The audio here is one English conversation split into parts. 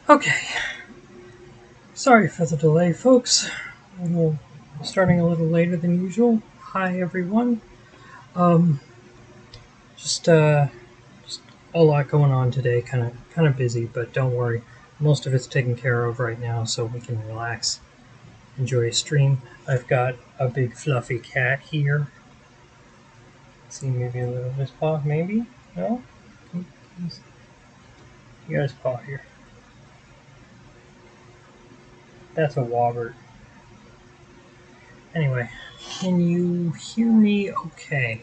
Okay, sorry for the delay, folks. Starting a little later than usual. Hi, everyone. Um, just a lot going on today. Kind of busy, but don't worry. Most of it's taken care of right now, so we can relax, enjoy a stream. I've got a big fluffy cat here. See, maybe a little of his paw, maybe? No? You got his paw here. That's a wobbert. Anyway, can you hear me okay?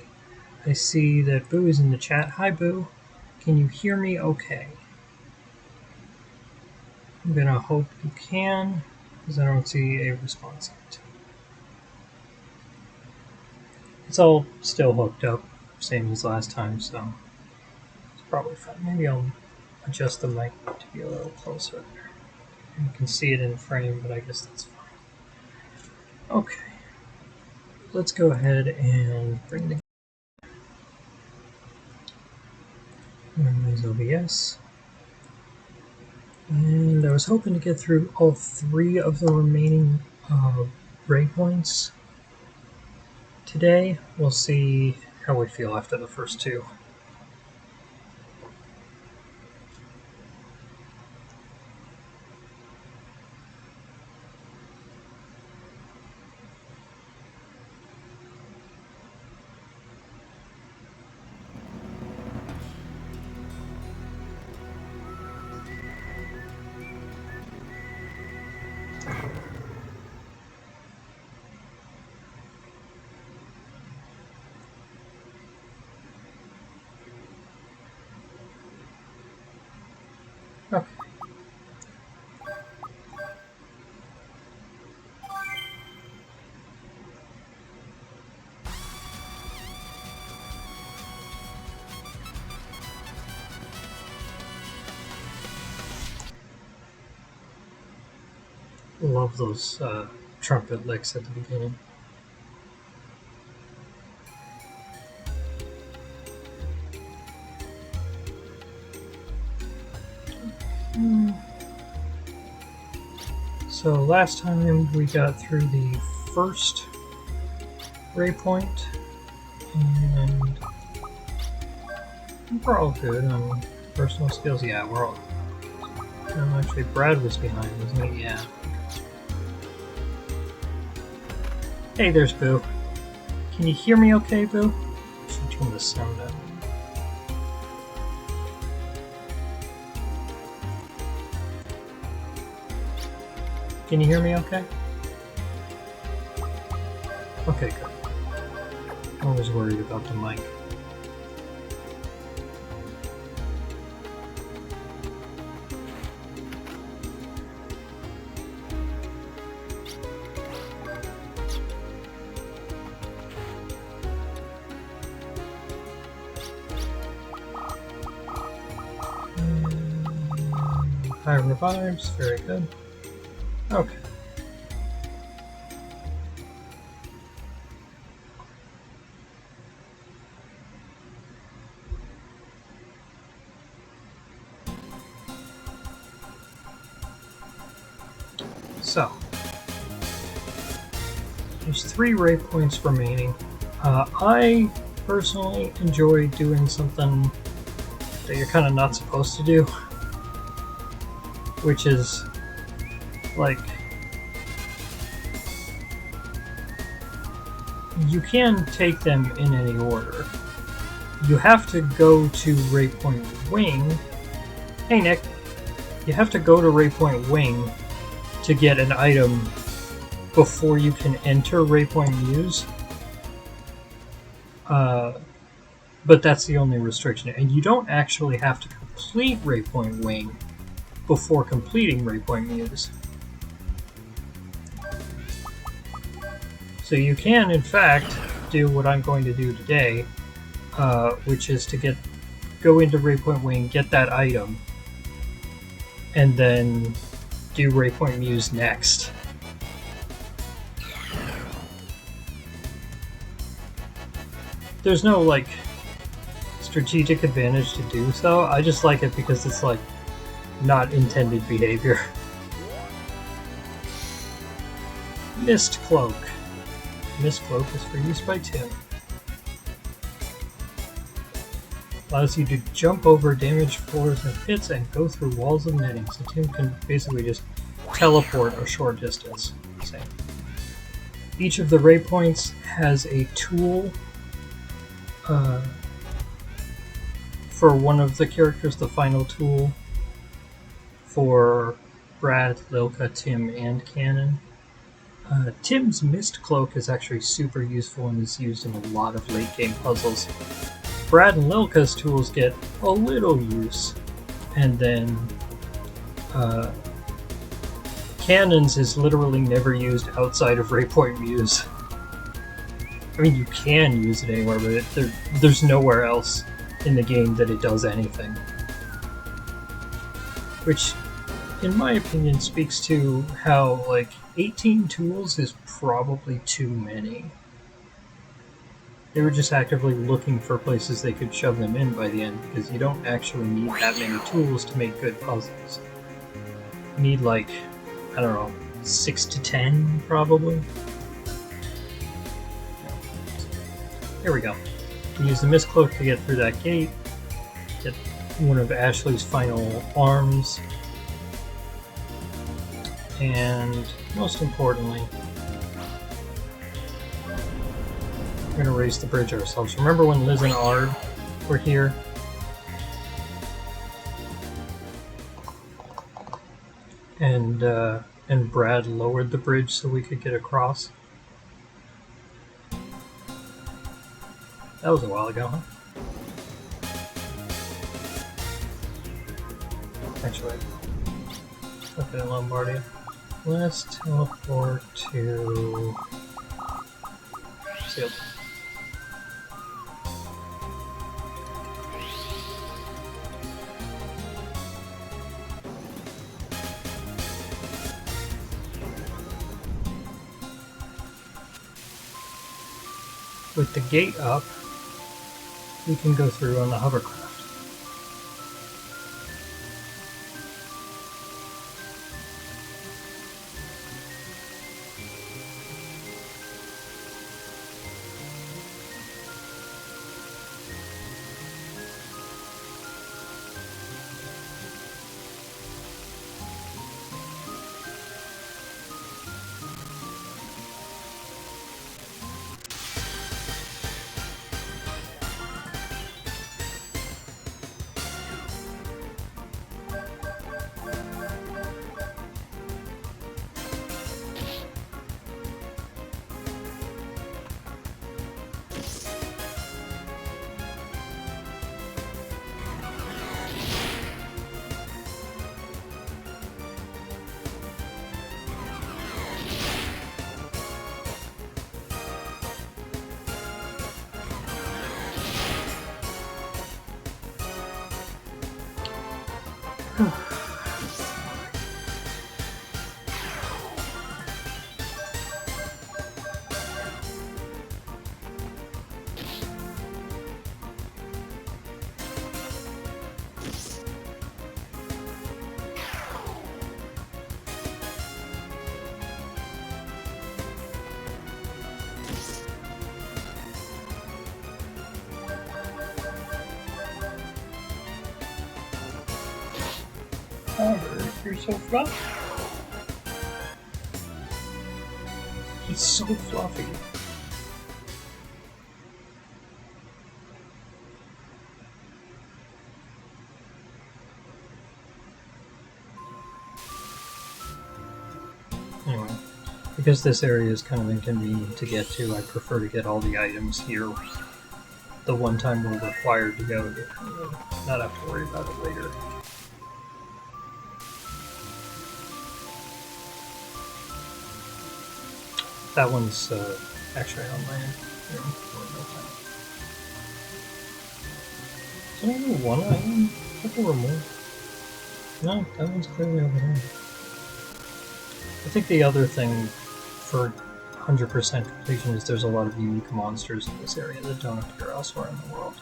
I see that Boo is in the chat. Hi, Boo. Can you hear me okay? I'm gonna hope you can, because I don't see a response yet. It's all still hooked up, same as last time, so it's probably fine. Maybe I'll adjust the mic to be a little closer. You can see it in frame, but I guess that's fine. Okay, let's go ahead and bring the minimize OBS. And I was hoping to get through all 3 of the remaining Raypoints today. We'll see how we feel after the first 2. Okay. Love those trumpet licks at the beginning. So last time we got through the first Raypoint, and we're all good on personal skills. Yeah, we're all. No, actually, Brad was behind, wasn't he? Yeah. Hey, there's Boo. Can you hear me okay, Boo? I should turn the sound down. Can you hear me okay? Okay, good. I was worried about the mic. High revives, very good. Okay. So, there's 3 Raypoints remaining. I personally enjoy doing something that you're kind of not supposed to do, which is like, you can take them in any order. You have to go to Raypoint Wing. Hey, Nick. You have to go to Raypoint Wing to get an item before you can enter Raypoint Muse. But that's the only restriction. And you don't actually have to complete Raypoint Wing before completing Raypoint Muse. So you can, in fact, do what I'm going to do today, which is to go into Raypoint Wing, get that item, and then do Raypoint Muse next. There's no, like, strategic advantage to do so. I just like it because it's like, not intended behavior. Mist Cloak. Mist Cloak is for use by Tim. Allows you to jump over damaged floors and pits and go through walls of netting, so Tim can basically just teleport a short distance. Same. Each of the Raypoints has a tool for one of the characters, the final tool for Brad, Lilka, Tim, and Kanon. Tim's Mist Cloak is actually super useful and is used in a lot of late game puzzles. Brad and Lilka's tools get a little use, and then Kanon's is literally never used outside of Raypoint Muse. I mean, you can use it anywhere, but there's nowhere else in the game that it does anything. Which, in my opinion, speaks to how, like, 18 tools is probably too many. They were just actively looking for places they could shove them in by the end, because you don't actually need that many tools to make good puzzles. You need, like, I don't know, 6 to 10, probably. Here we go. You use the Mist Cloak to get through that gate, get one of Ashley's final arms, and most importantly, we're going to raise the bridge ourselves. Remember when Liz and Ard were here? And Brad lowered the bridge so we could get across? That was a while ago, huh? Actually, okay, Lombardia. Let's teleport to Sealed. With the gate up, we can go through on the hovercraft. You're so fluffy. He's so fluffy. Anyway, because this area is kind of inconvenient to get to, I prefer to get all the items here the one time we're required to go, not have to worry about it later. That one's actually on land. Here, is there only one island? I thought there were more. No, that one's clearly over there. I think the other thing for 100% completion is there's a lot of unique monsters in this area that don't appear elsewhere in the world.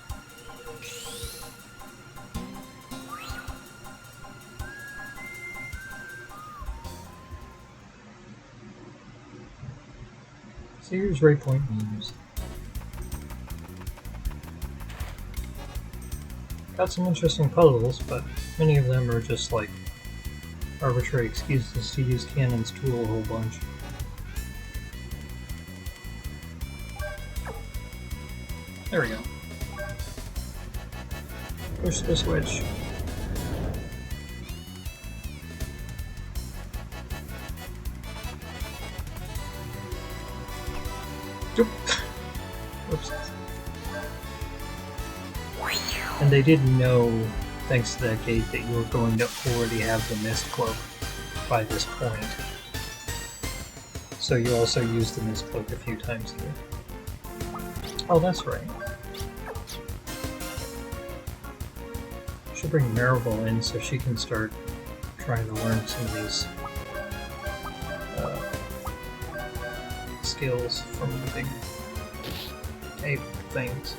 So here's Raypoint Muse. Got some interesting puzzles, but many of them are just like arbitrary excuses to use Kanon's tool a whole bunch. There we go. Push the switch. Whoops. And they didn't know, thanks to that gate, that you were going to already have the mist cloak by this point. So you also used the mist cloak a few times here. Oh, that's right. Should bring Maribel in so she can start trying to learn some of these skills from the big ape things.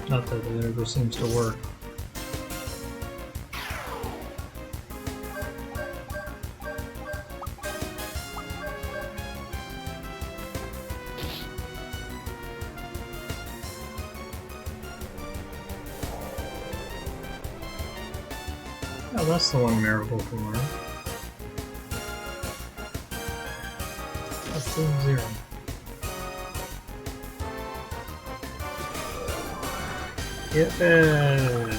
Not that it ever seems to work. Oh, that's the one Maribel can learn. That's still 0. Get it!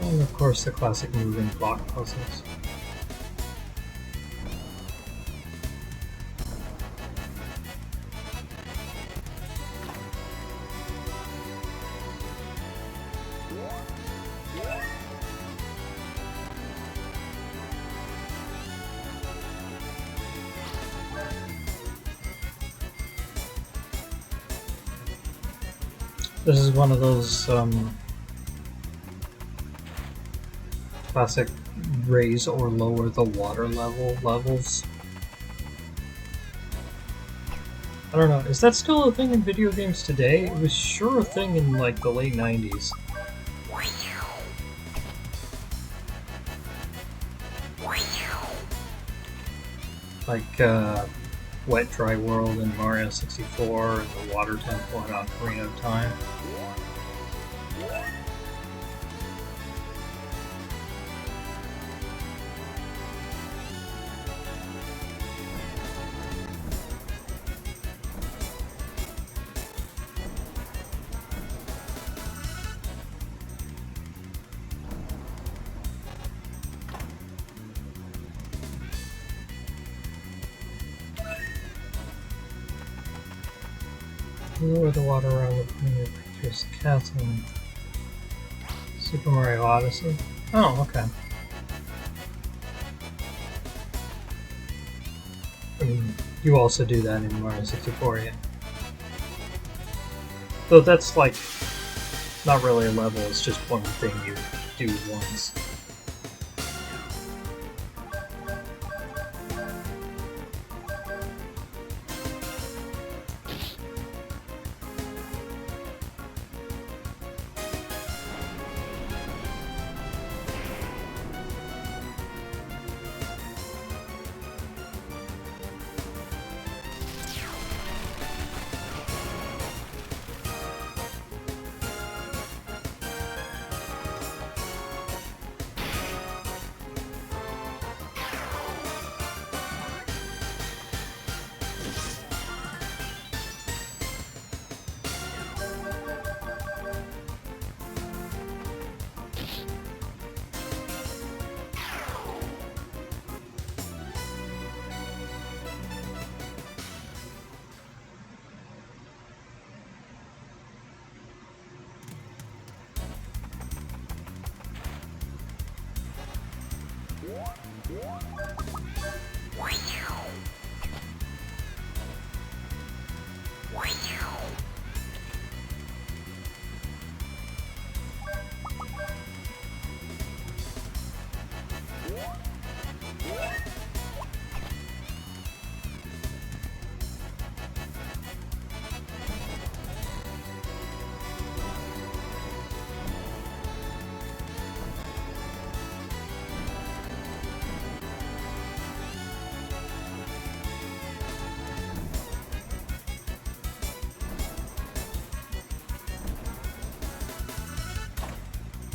And of course the classic moving block puzzles. This is one of those classic raise or lower the water level levels. I don't know, is that still a thing in video games today? It was sure a thing in like the late 90s. Like Wet Dry World in Mario 64 and the Water Temple in Ocarina of Time. Lower the water around the point of Picture's Castle in Super Mario Odyssey. Oh, okay. I mean, you also do that in Mario 64, yeah. Though that's like not really a level, it's just one thing you do once.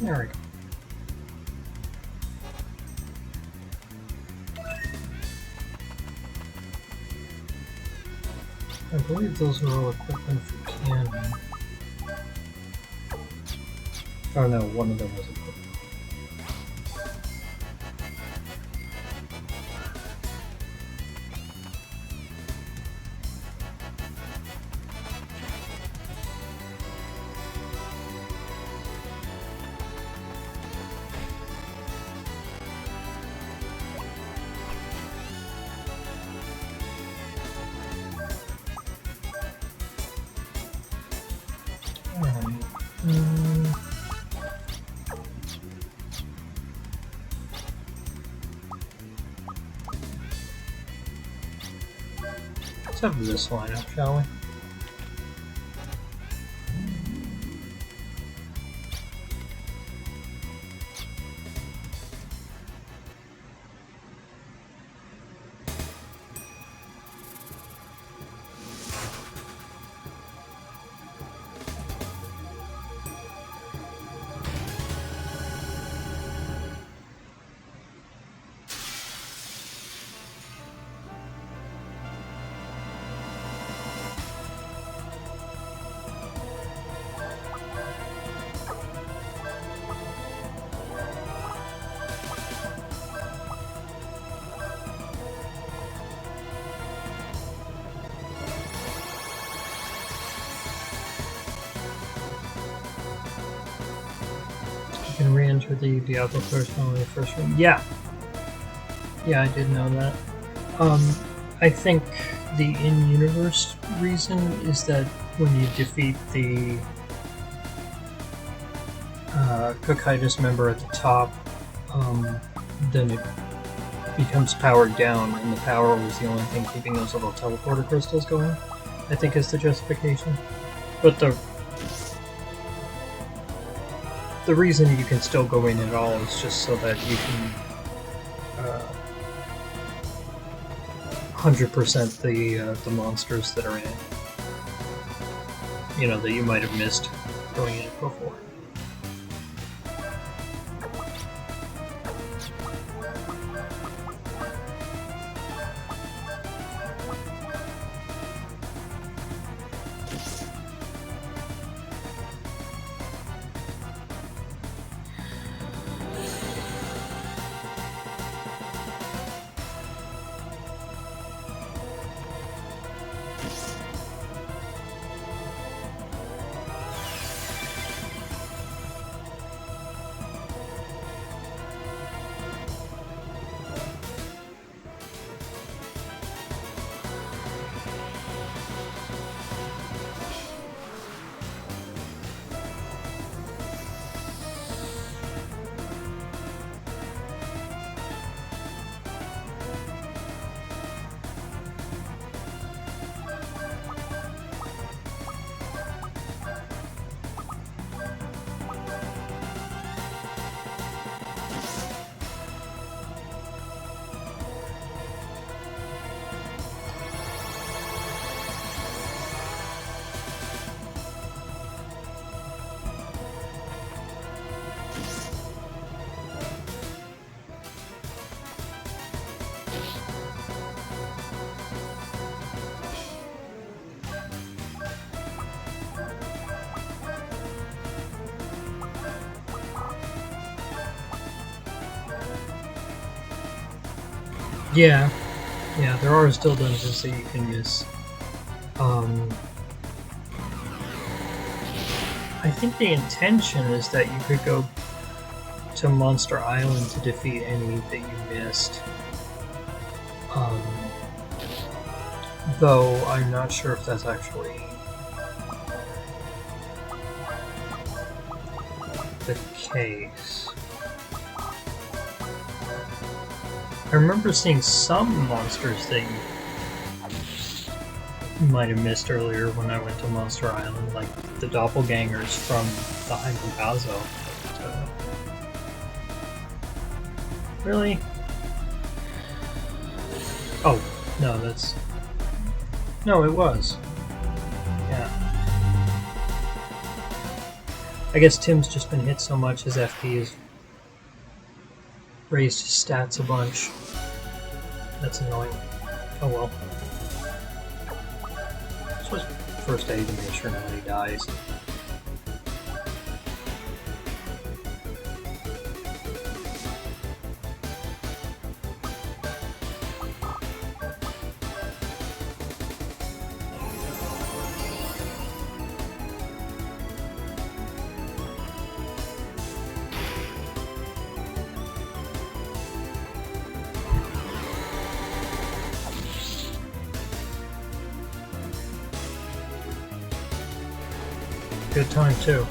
There we go. I believe those are all equipment for Kanon. Oh no, one of them was equipment. Let's have this lineup, shall we? Can re-enter the Diablo personal in the first room. Yeah, I did know that. I think the in-universe reason is that when you defeat the Cocytus member at the top, then it becomes powered down, and the power was the only thing keeping those little teleporter crystals going. I think is the justification. But the reason you can still go in at all is just so that you can 100% the monsters that are in it. You know, that you might have missed going in it before. Yeah, there are still dungeons that you can miss. I think the intention is that you could go to Monster Island to defeat any that you missed. Though I'm not sure if that's actually the case. I remember seeing some monsters that you might have missed earlier when I went to Monster Island, like the doppelgangers from the Hyperbazo. Really? Oh, no, that's... No, it was. Yeah. I guess Tim's just been hit so much his FP has raised his stats a bunch. That's annoying. Oh well. This was first aid to make sure nobody dies. Good time too.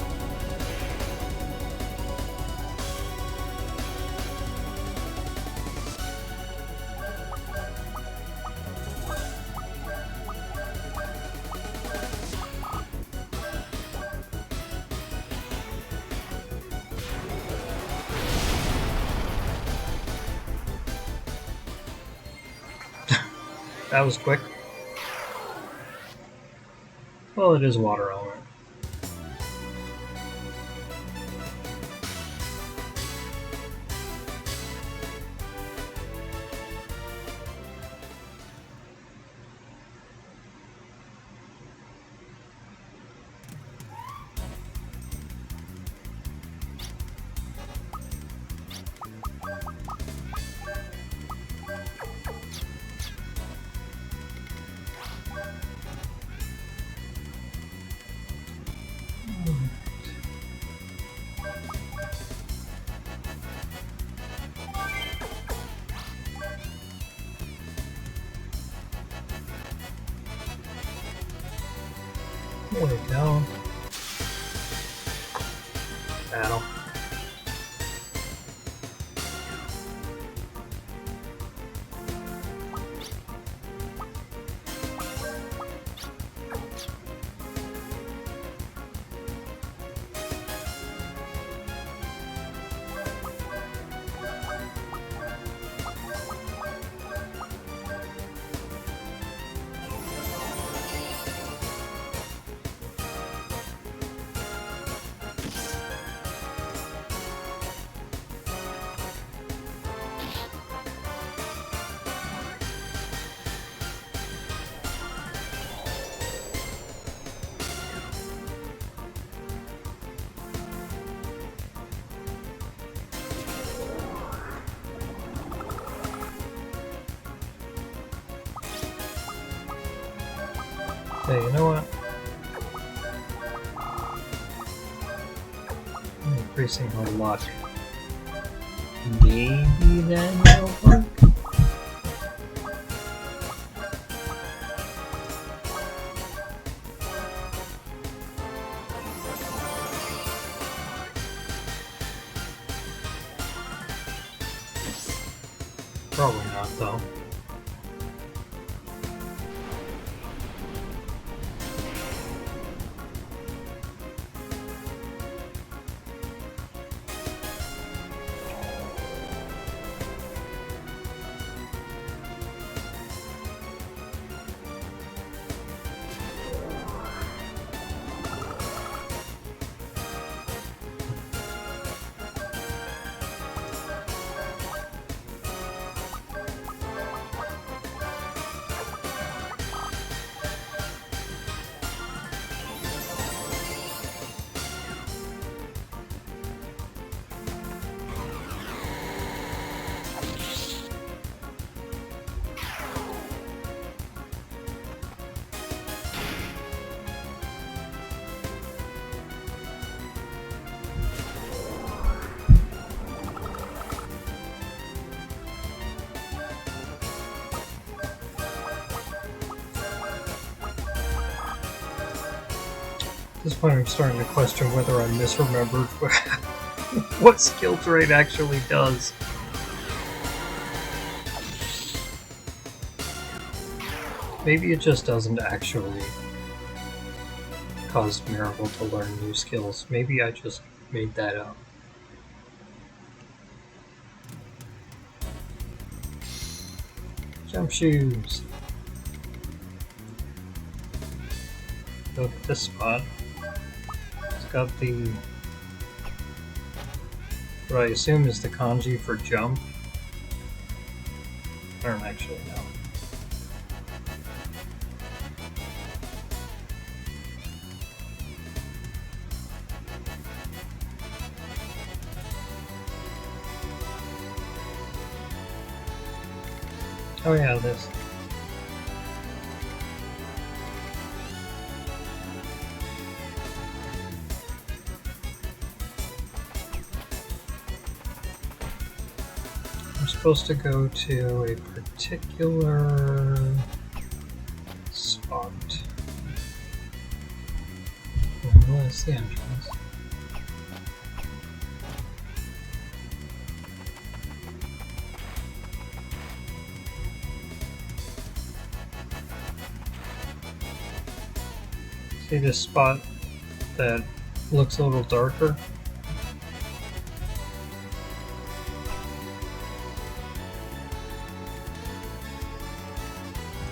That was quick. Well, it is water element. There we go. Battle. Hey, you know what? I'm increasing my luck. Maybe that will work? Probably not, though. At this point I'm starting to question whether I misremembered what skill trait actually does. Maybe it just doesn't actually cause Miracle to learn new skills. Maybe I just made that up. Jump shoes. Look at this spot. It's got the what I assume is the kanji for jump. I don't actually know. Oh yeah, this. I'm supposed to go to a particular spot. Where's the entrance? See this spot that looks a little darker?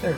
There.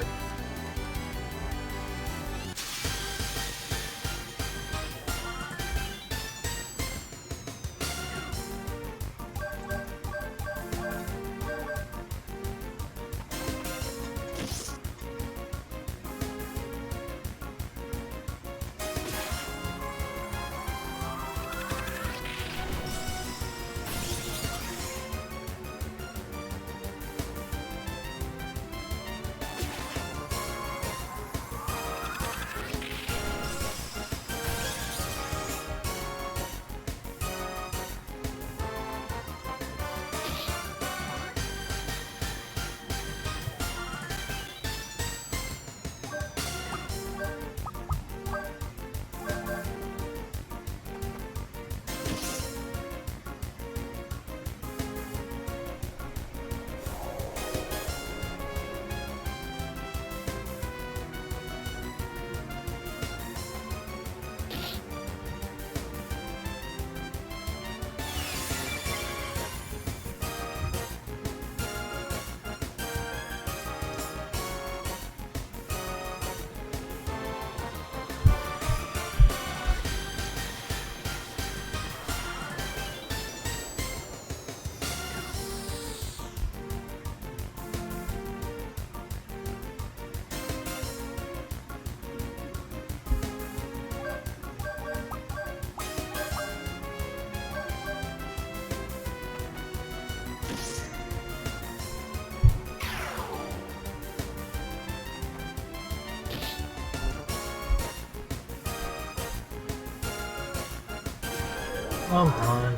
Come on.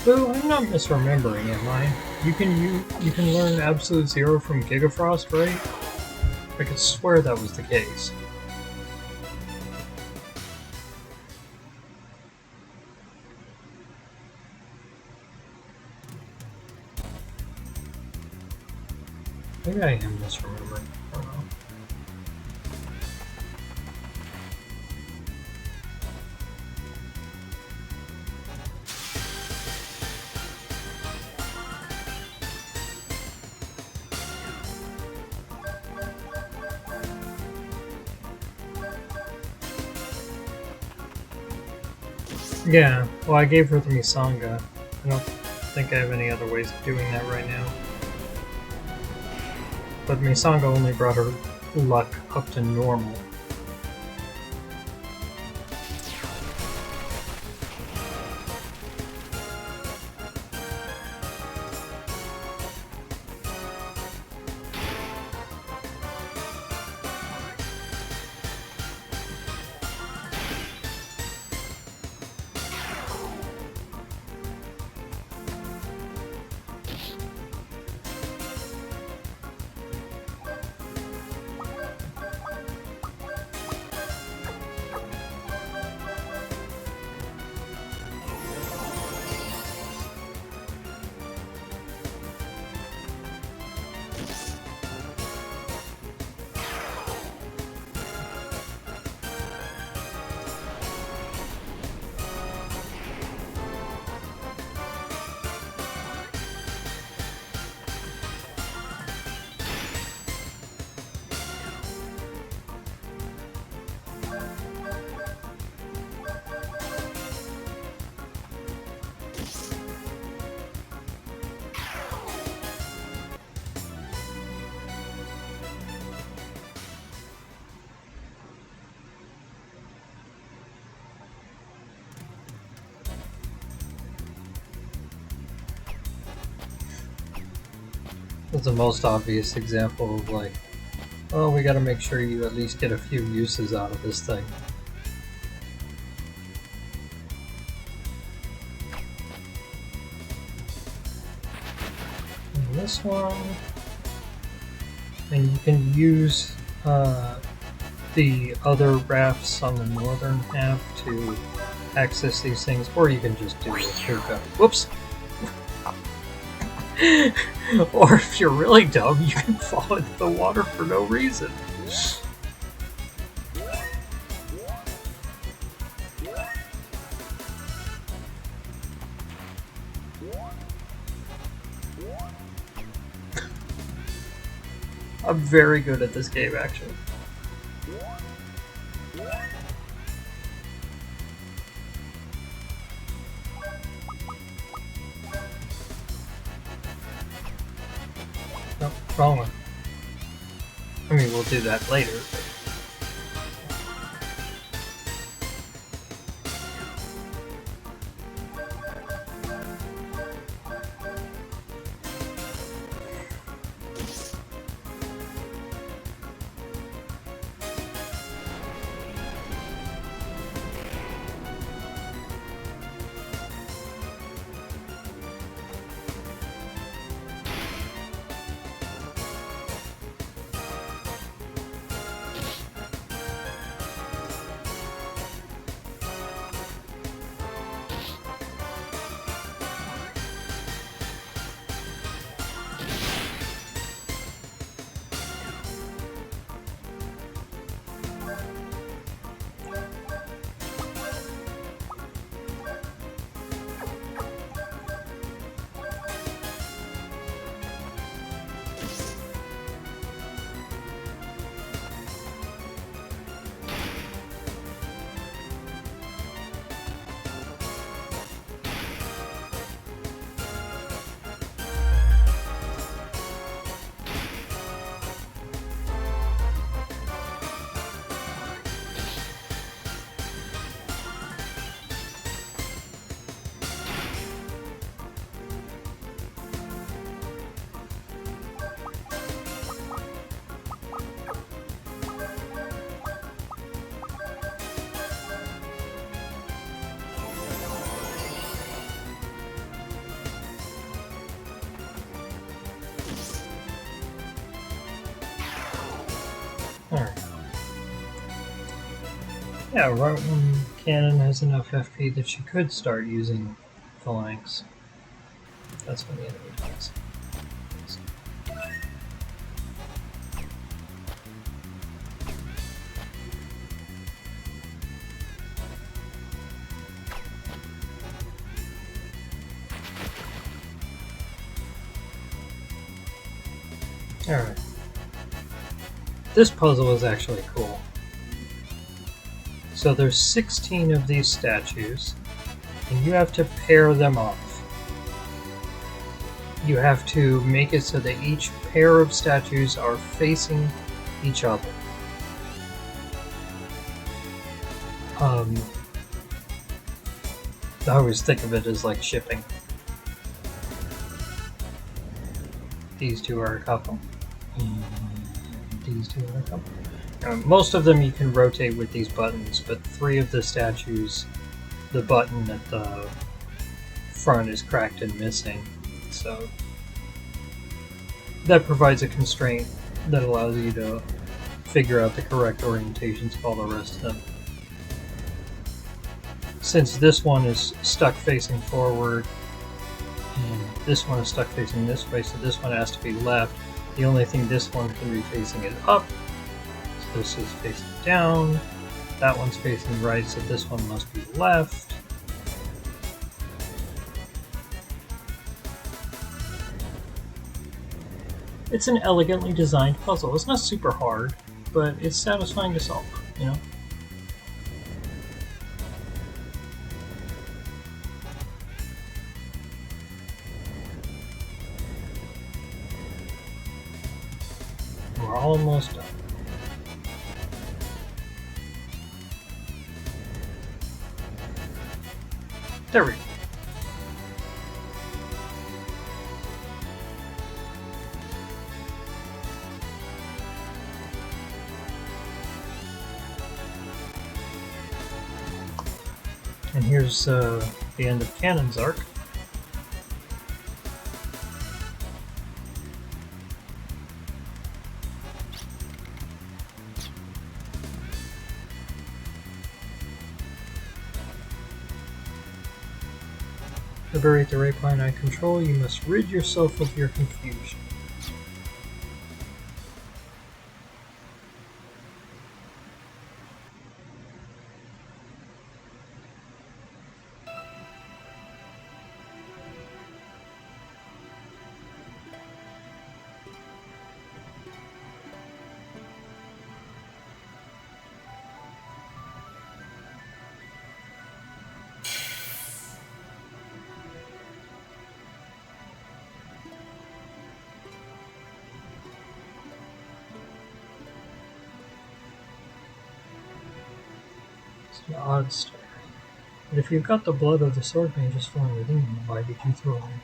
Boo, I'm not misremembering, am I? You can learn Absolute Zero from Gigafrost, right? I could swear that was the case. Maybe I am misremembering. I don't know. Yeah, well, I gave her the Misanga. I don't think I have any other ways of doing that right now. But Misanga only brought her luck up to normal. That's the most obvious example of like, oh, we gotta make sure you at least get a few uses out of this thing. And this one, and you can use the other rafts on the northern half to access these things, or you can just do it. Here we go. Whoops! Or if you're really dumb, you can fall into the water for no reason. I'm very good at this game, actually. Nope, wrong one. I mean, we'll do that later. But... Alright. Yeah, right when Kanon has enough FP that she could start using Phalanx. That's when the enemy dies. Alright. This puzzle is actually cool. So there's 16 of these statues, and you have to pair them off. You have to make it so that each pair of statues are facing each other. I always think of it as like shipping. These two are a couple. These two are a couple. Most of them you can rotate with these buttons, but 3 of the statues, the button at the front is cracked and missing. So that provides a constraint that allows you to figure out the correct orientations of all the rest of them. Since this one is stuck facing forward, and this one is stuck facing this way, so this one has to be left. The only thing this one can be facing is up. So this is facing down. That one's facing right, so this one must be left. It's an elegantly designed puzzle. It's not super hard, but it's satisfying to solve, you know? We're almost done. There we go. And here's the end of Kanon's arc. To liberate the Raypoint I control, you must rid yourself of your confusion. It's an odd story. But if you've got the blood of the Sword Magess flowing within you, why did you throw it in?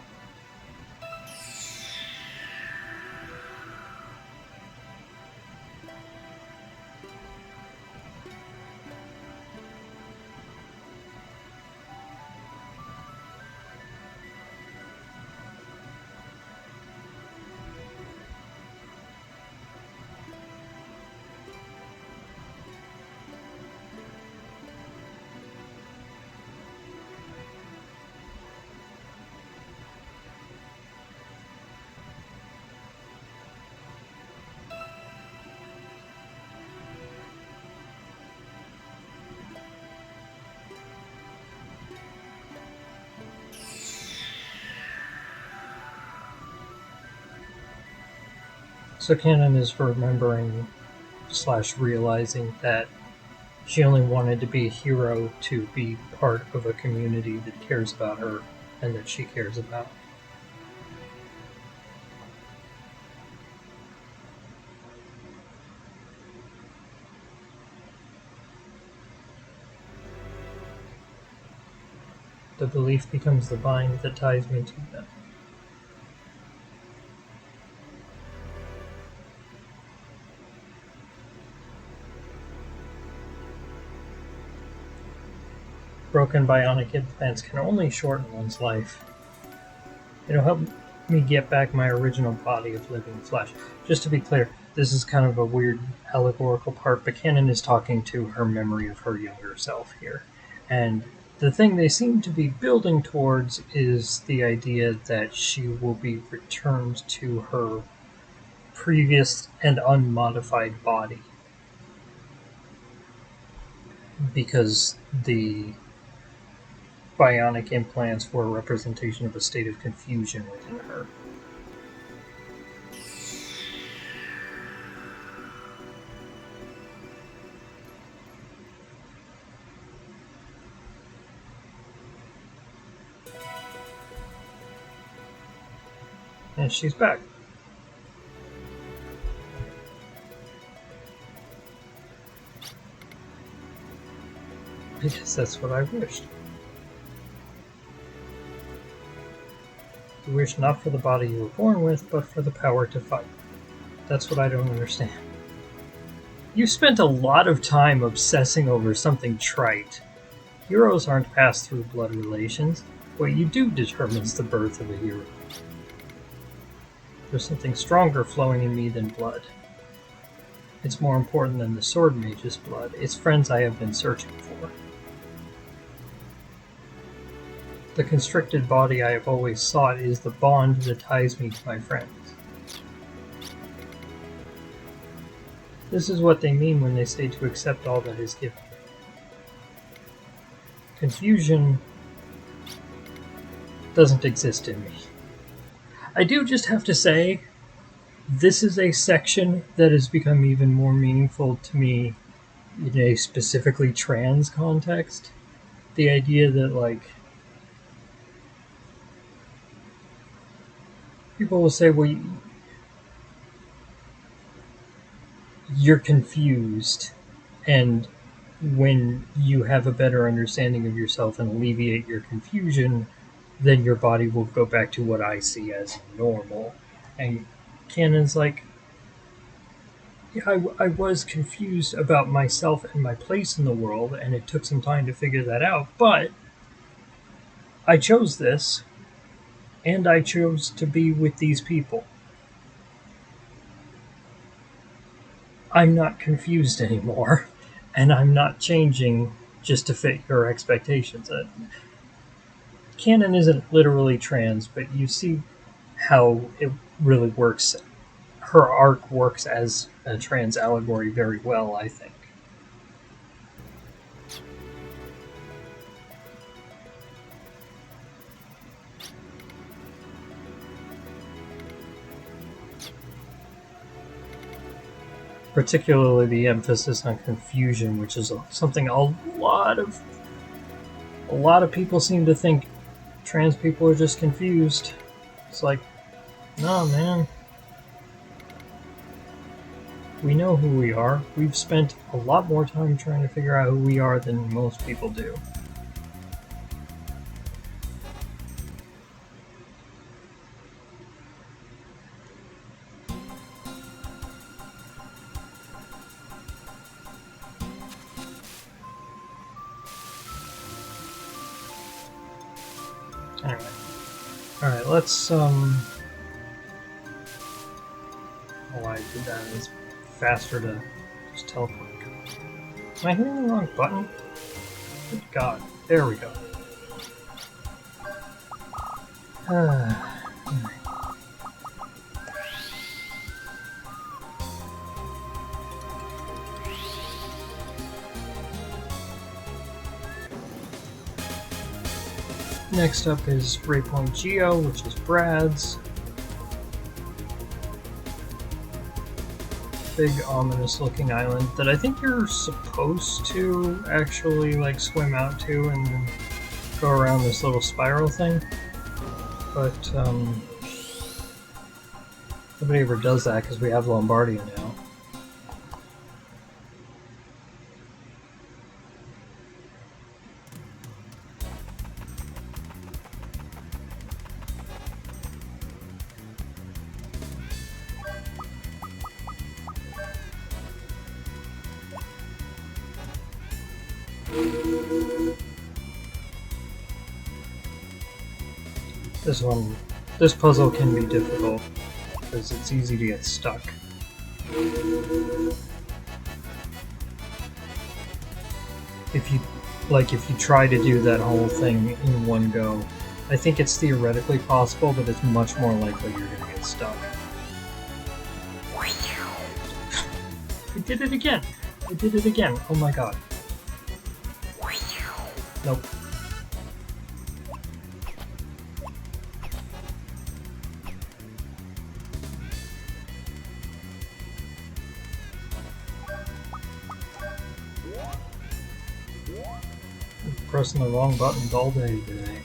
So Kanon is remembering / realizing that she only wanted to be a hero to be part of a community that cares about her and that she cares about. The belief becomes the bind that ties me to them. Broken bionic implants can only shorten one's life. It'll help me get back my original body of living flesh. Just to be clear, this is kind of a weird allegorical part, but Kanon is talking to her memory of her younger self here. And the thing they seem to be building towards is the idea that she will be returned to her previous and unmodified body. Because the bionic implants were a representation of a state of confusion within her. And she's back. I guess that's what I wished. You wish not for the body you were born with, but for the power to fight. That's what I don't understand. You spent a lot of time obsessing over something trite. Heroes aren't passed through blood relations. What you do determines the birth of a hero. There's something stronger flowing in me than blood. It's more important than the Sword Magess blood. It's friends I have been searching for. The constricted body I have always sought is the bond that ties me to my friends. This is what they mean when they say to accept all that is given. Confusion doesn't exist in me. I do just have to say, this is a section that has become even more meaningful to me in a specifically trans context. The idea that, like, people will say, well, you're confused, and when you have a better understanding of yourself and alleviate your confusion, then your body will go back to what I see as normal. And Kanon's like, yeah, I was confused about myself and my place in the world, and it took some time to figure that out, but I chose this, and I chose to be with these people. I'm not confused anymore, and I'm not changing just to fit your expectations. Kanon isn't literally trans, but you see how it really works. Her arc works as a trans allegory very well, I think. Particularly the emphasis on confusion, which is something a lot of people seem to think trans people are just confused. It's like, no, man. We know who we are. We've spent a lot more time trying to figure out who we are than most people do. Anyway. Alright, let's, Oh, I did that. It's faster to just teleport. Am I hitting the wrong button? Good God. There we go. Next up is Raypoint Geo, which is Brad's. Big ominous looking island that I think you're supposed to actually like swim out to and then go around this little spiral thing. But nobody ever does that because we have Lombardia now. This puzzle can be difficult because it's easy to get stuck. If you try to do that whole thing in one go, I think it's theoretically possible, but it's much more likely you're gonna get stuck. I did it again! I did it again! Oh my god. Nope. Pressing the wrong buttons all day today.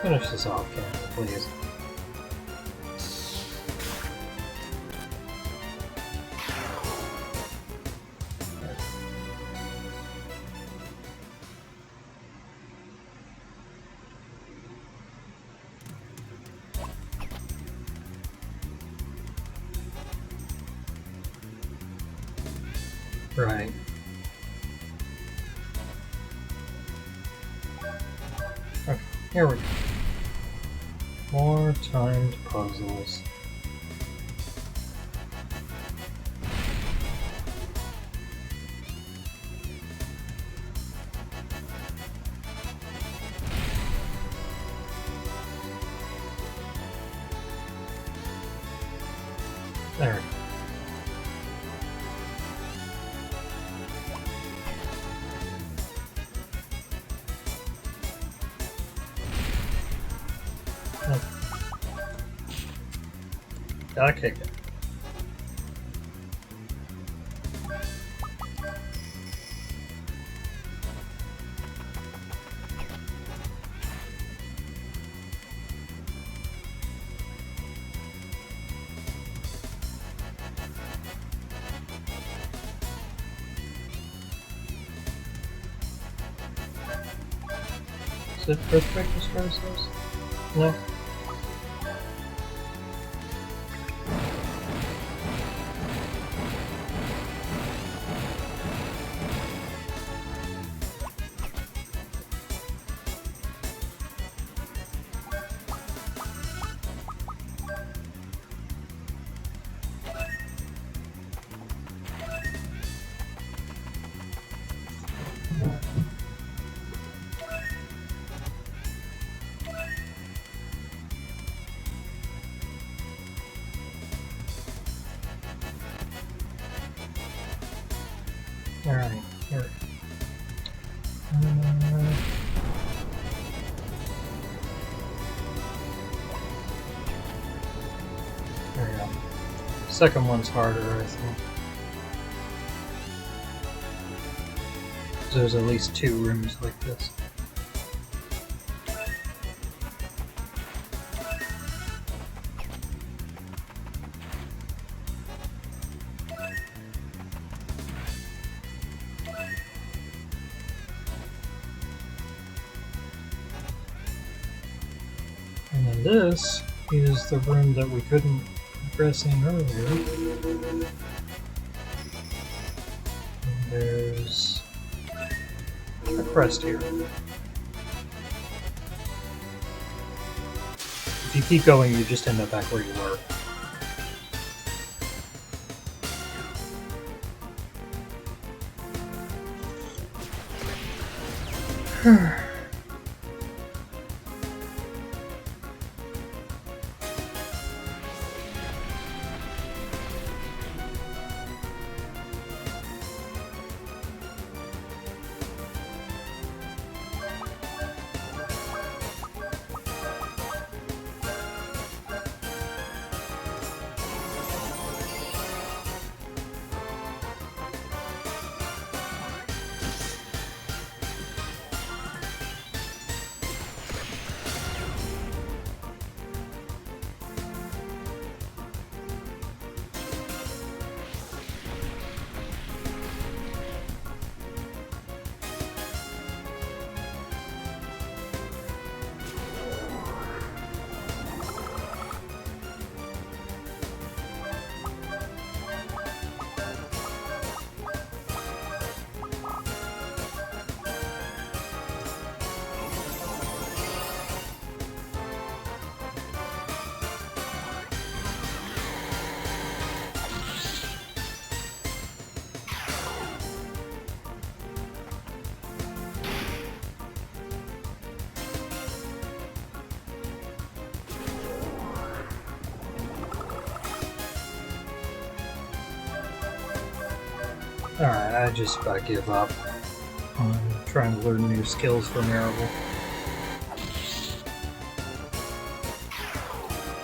Finish this off, Kanon, please. Right. Okay, here we go. More timed puzzles. There we go. Gotta kick it. Is it Earthquake destroys those? No. Alright, here. There we go. Second one's harder, I think. There's at least 2 rooms like this. And then this is the room that we couldn't progress in earlier. And there's a crest here. If you keep going, you just end up back where you were. Alright, I just about give up on trying to learn new skills for Marable.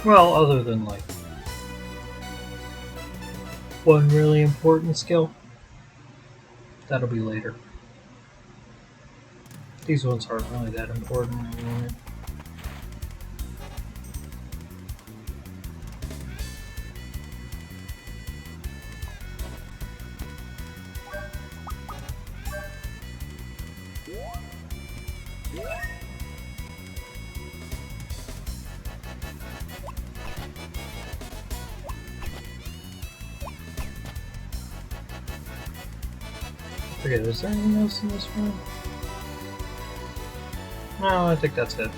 Well, other than like one really important skill. That'll be later. These ones aren't really that important anyway. Okay, is there anything else in this room? No, I think that's it.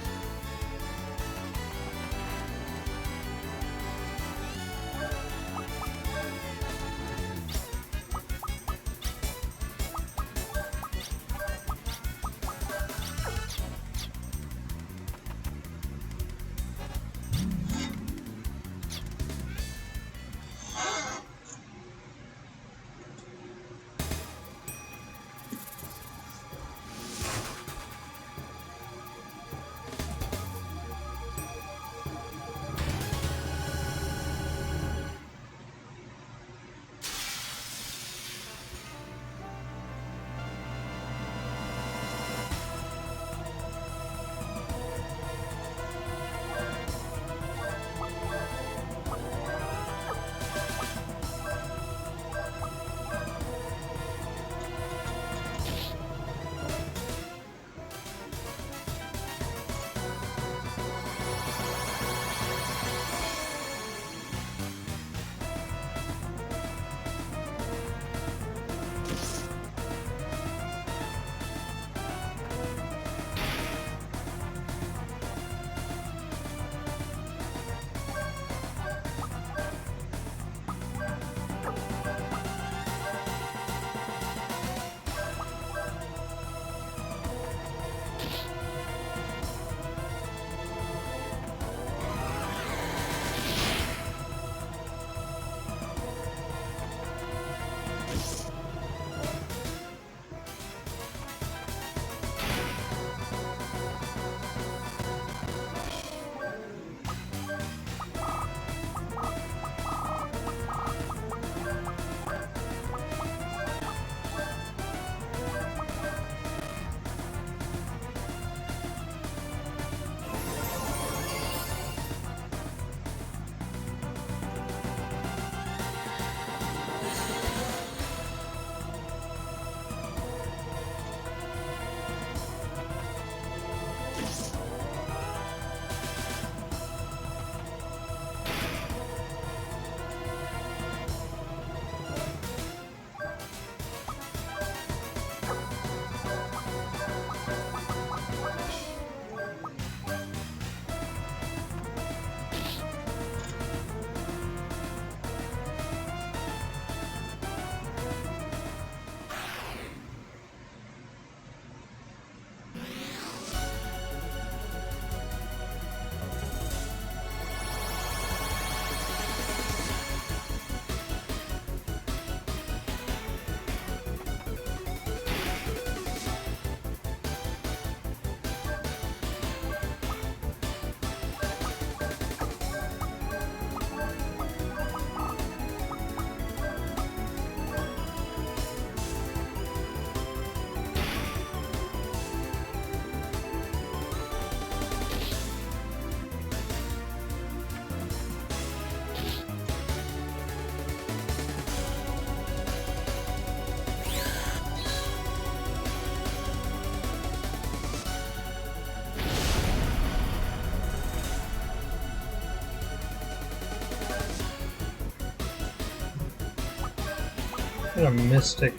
Got a mystic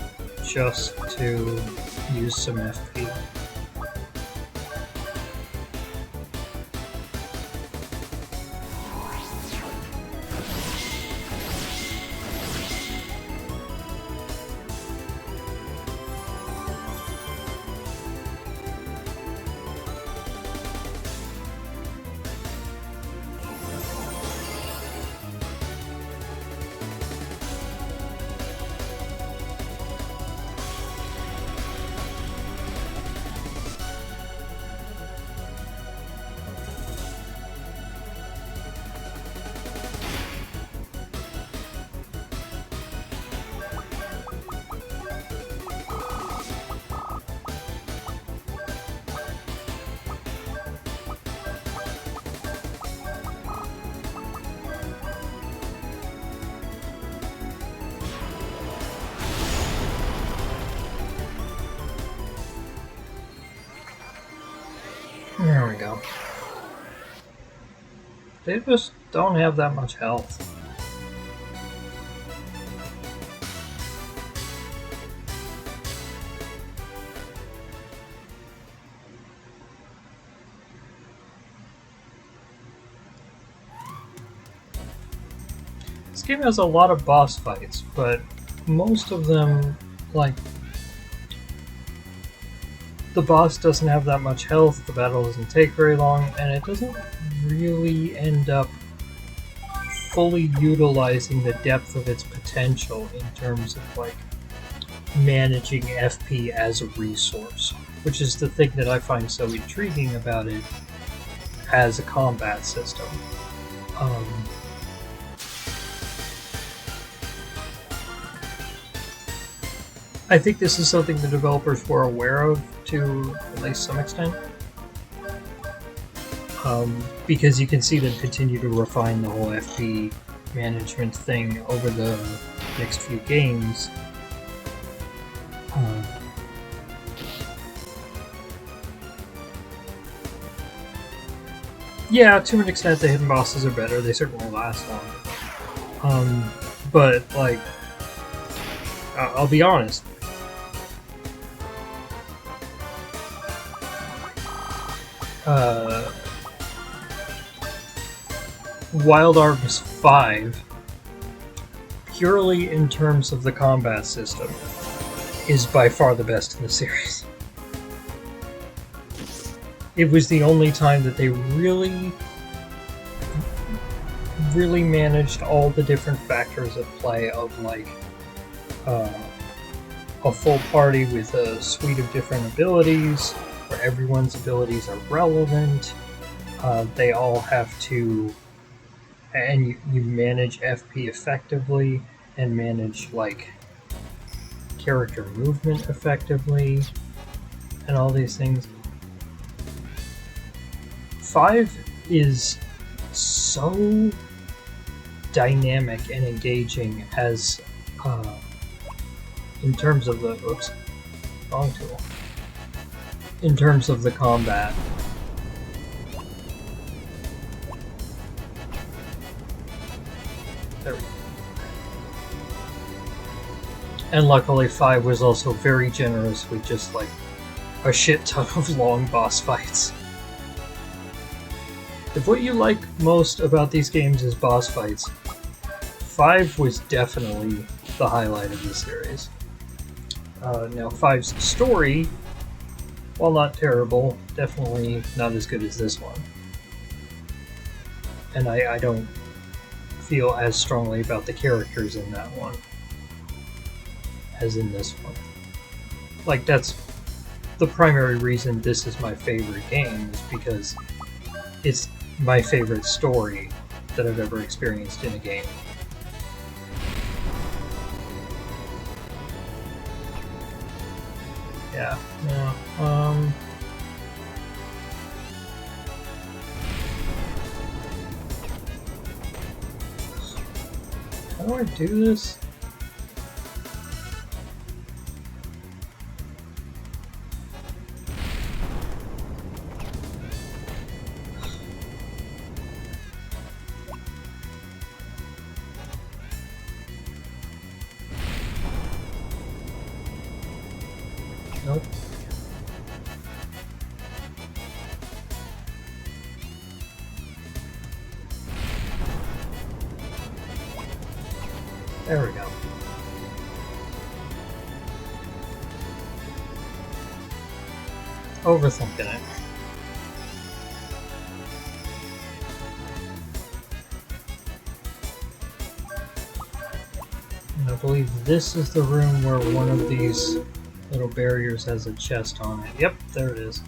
just to use some FP. There we go. They just don't have that much health. This game has a lot of boss fights, but most of them, like, the boss doesn't have that much health, the battle doesn't take very long, and it doesn't really end up fully utilizing the depth of its potential in terms of, like, managing FP as a resource, which is the thing that I find so intriguing about it as a combat system. I think this is something the developers were aware of to at least some extent, because you can see them continue to refine the whole FP management thing over the next few games. Yeah, to an extent the hidden bosses are better, they certainly last longer. But, like, I'll be honest. Wild Arms 5, purely in terms of the combat system, is by far the best in the series. It was the only time that they really managed all the different factors of play of, like, a full party with a suite of different abilities, where everyone's abilities are relevant. They all have to, and you manage FP effectively and manage, like, character movement effectively and all these things. 5 is so dynamic and engaging as in terms of the wrong tool. In terms of the combat. There we go. And luckily 5 was also very generous with just, like, a shit ton of long boss fights. If what you like most about these games is boss fights, 5 was definitely the highlight of the series. Now 5's story, while not terrible, definitely not as good as this one. And I don't feel as strongly about the characters in that one as in this one. Like, that's the primary reason this is my favorite game, is because it's my favorite story that I've ever experienced in a game. Yeah, how do I do this? Nope. There we go. Overthinking it. And I believe this is the room where one of these little barriers has a chest on it. Yep, there it is.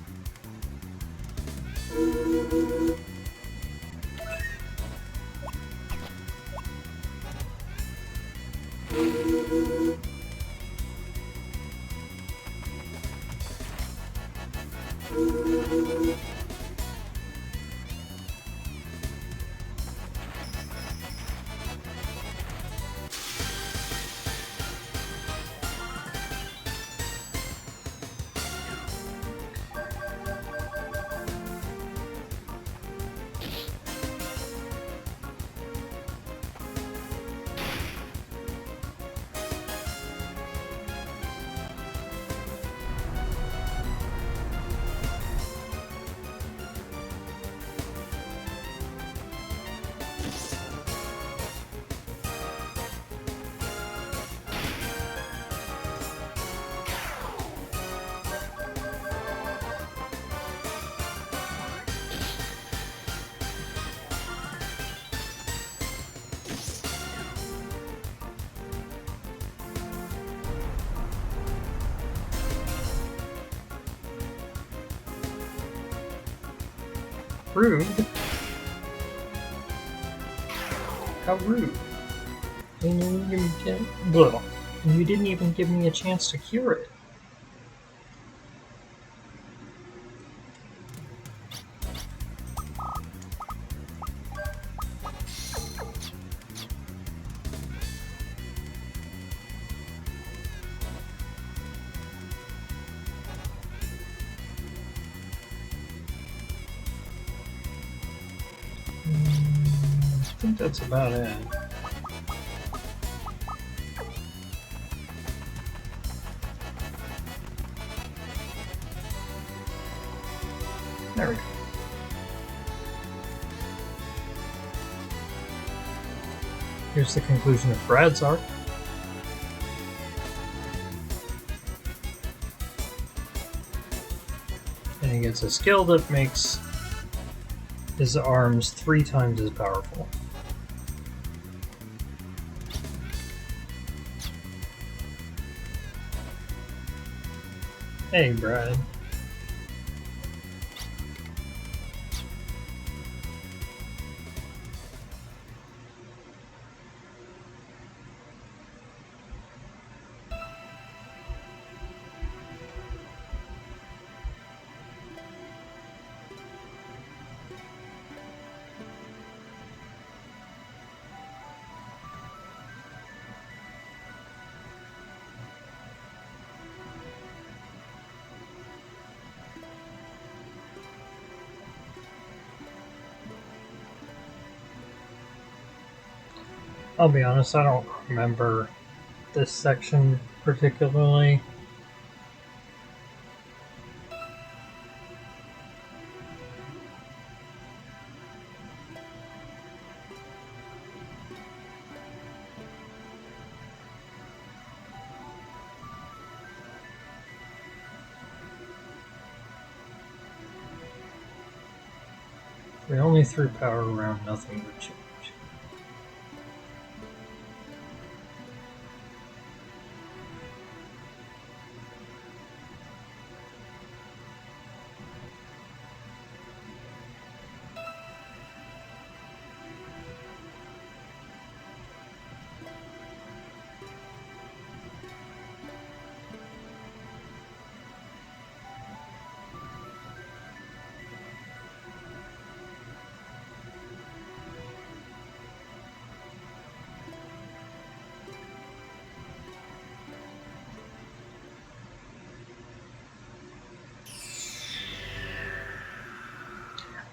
rude. How rude. You didn't even give me a chance to cure it. I think that's about it. There we go. Here's the conclusion of Brad's arc. And he gets a skill that makes his arms 3 times as powerful. Hey, Brad. I'll be honest, I don't remember this section particularly. If we only threw power around, nothing would change.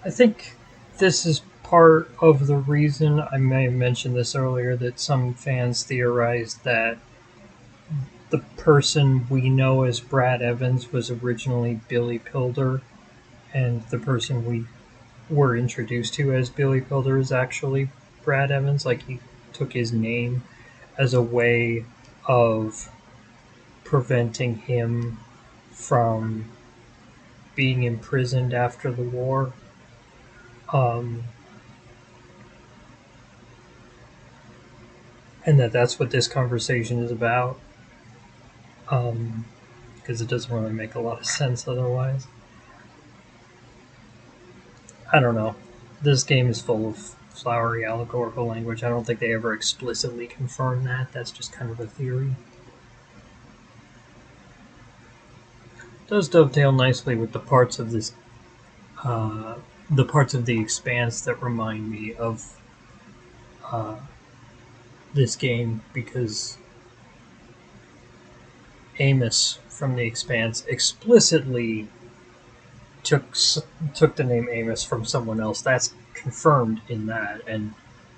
I think this is part of the reason, I may have mentioned this earlier, that some fans theorized that the person we know as Brad Evans was originally Billy Pilder, and the person we were introduced to as Billy Pilder is actually Brad Evans. Like, he took his name as a way of preventing him from being imprisoned after the war. And that's what this conversation is about. Because it doesn't really make a lot of sense otherwise. I don't know. This game is full of flowery allegorical language. I don't think they ever explicitly confirm that. That's just kind of a theory. It does dovetail nicely with the parts of this, the parts of the Expanse that remind me of this game, because Amos from the Expanse explicitly took the name Amos from someone else. That's confirmed in that, and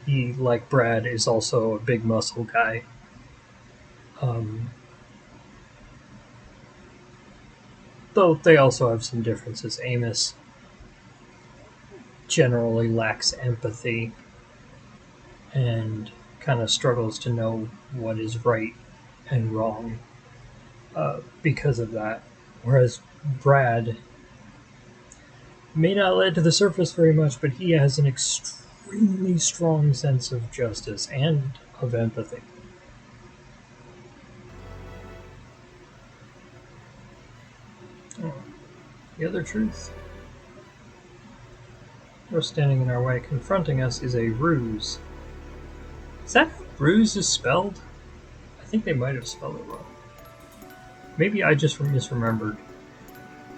he, like Brad, is also a big muscle guy. Though they also have some differences. Amos generally lacks empathy and kind of struggles to know what is right and wrong because of that. Whereas Brad may not lead to the surface very much, but he has an extremely strong sense of justice and of empathy. Oh, the other truth. Or standing in our way, confronting us, is a ruse. Is that how ruse is spelled? I think they might have spelled it wrong. Maybe I just misremembered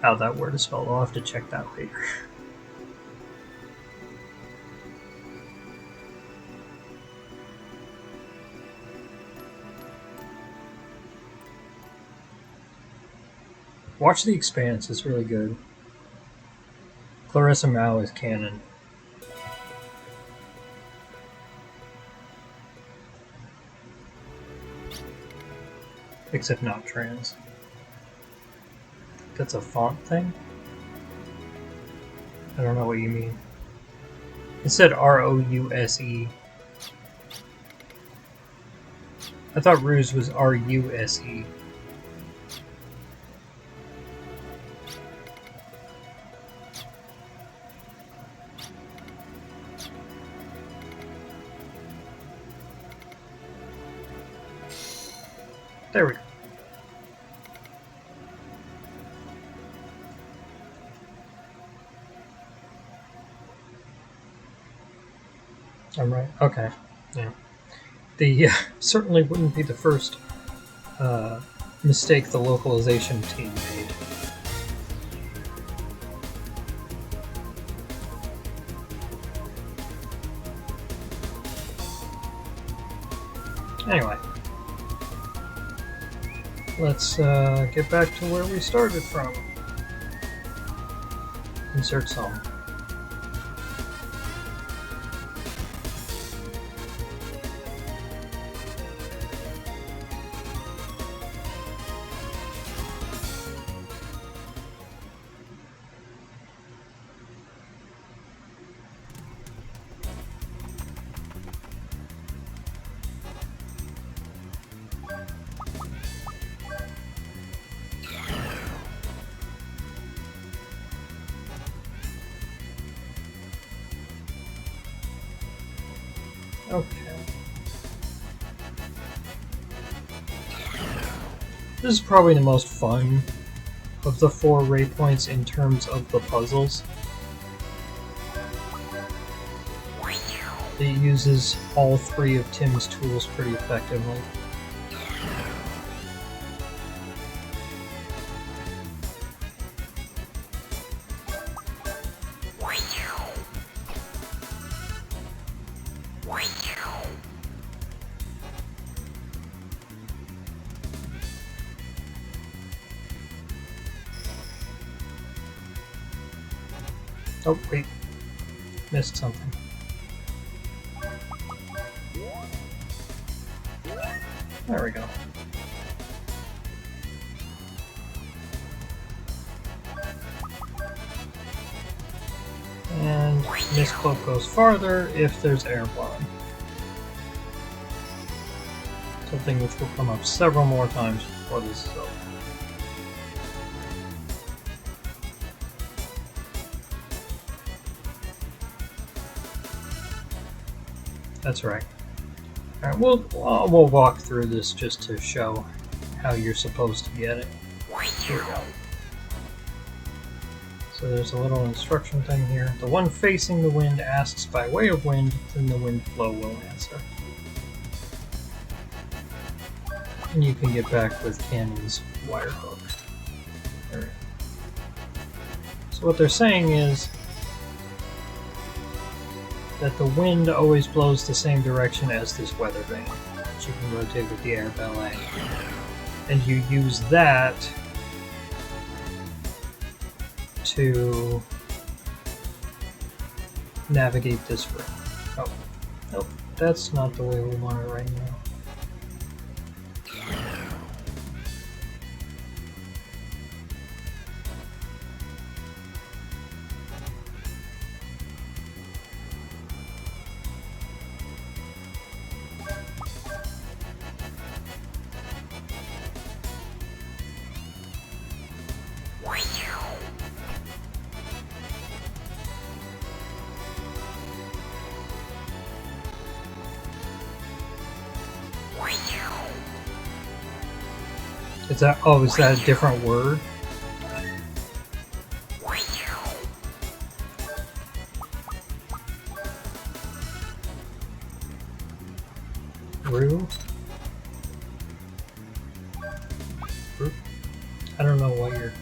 how that word is spelled. I'll have to check that later. Watch The Expanse, it's really good. Clarissa Mao is Kanon. Except not trans. That's a font thing? I don't know what you mean. It said R-O-U-S-E. I thought ruse was R-U-S-E. There we go. I'm right. Okay. Yeah. The certainly wouldn't be the first mistake the localization team made. Anyway. Let's get back to where we started from. Insert song. Okay. This is probably the most fun of the 4 Raypoints in terms of the puzzles. It uses all 3 of Tim's tools pretty effectively. Oh, wait. Missed something. There we go. And this cloak goes farther if there's air blowing. Something which will come up several more times before this is over. That's right. Alright, we'll walk through this just to show how you're supposed to get it. Here we go. So there's a little instruction thing here. The one facing the wind asks by way of wind, then the wind flow will answer. And you can get back with Kanon's wire hook. There we go. So what they're saying is that the wind always blows the same direction as this weather vane, which you can rotate with the air ballet. And you use that to navigate this room. Oh, nope, that's not the way we want it right now. Is that a different word? Rue? Rue? I don't know what you're...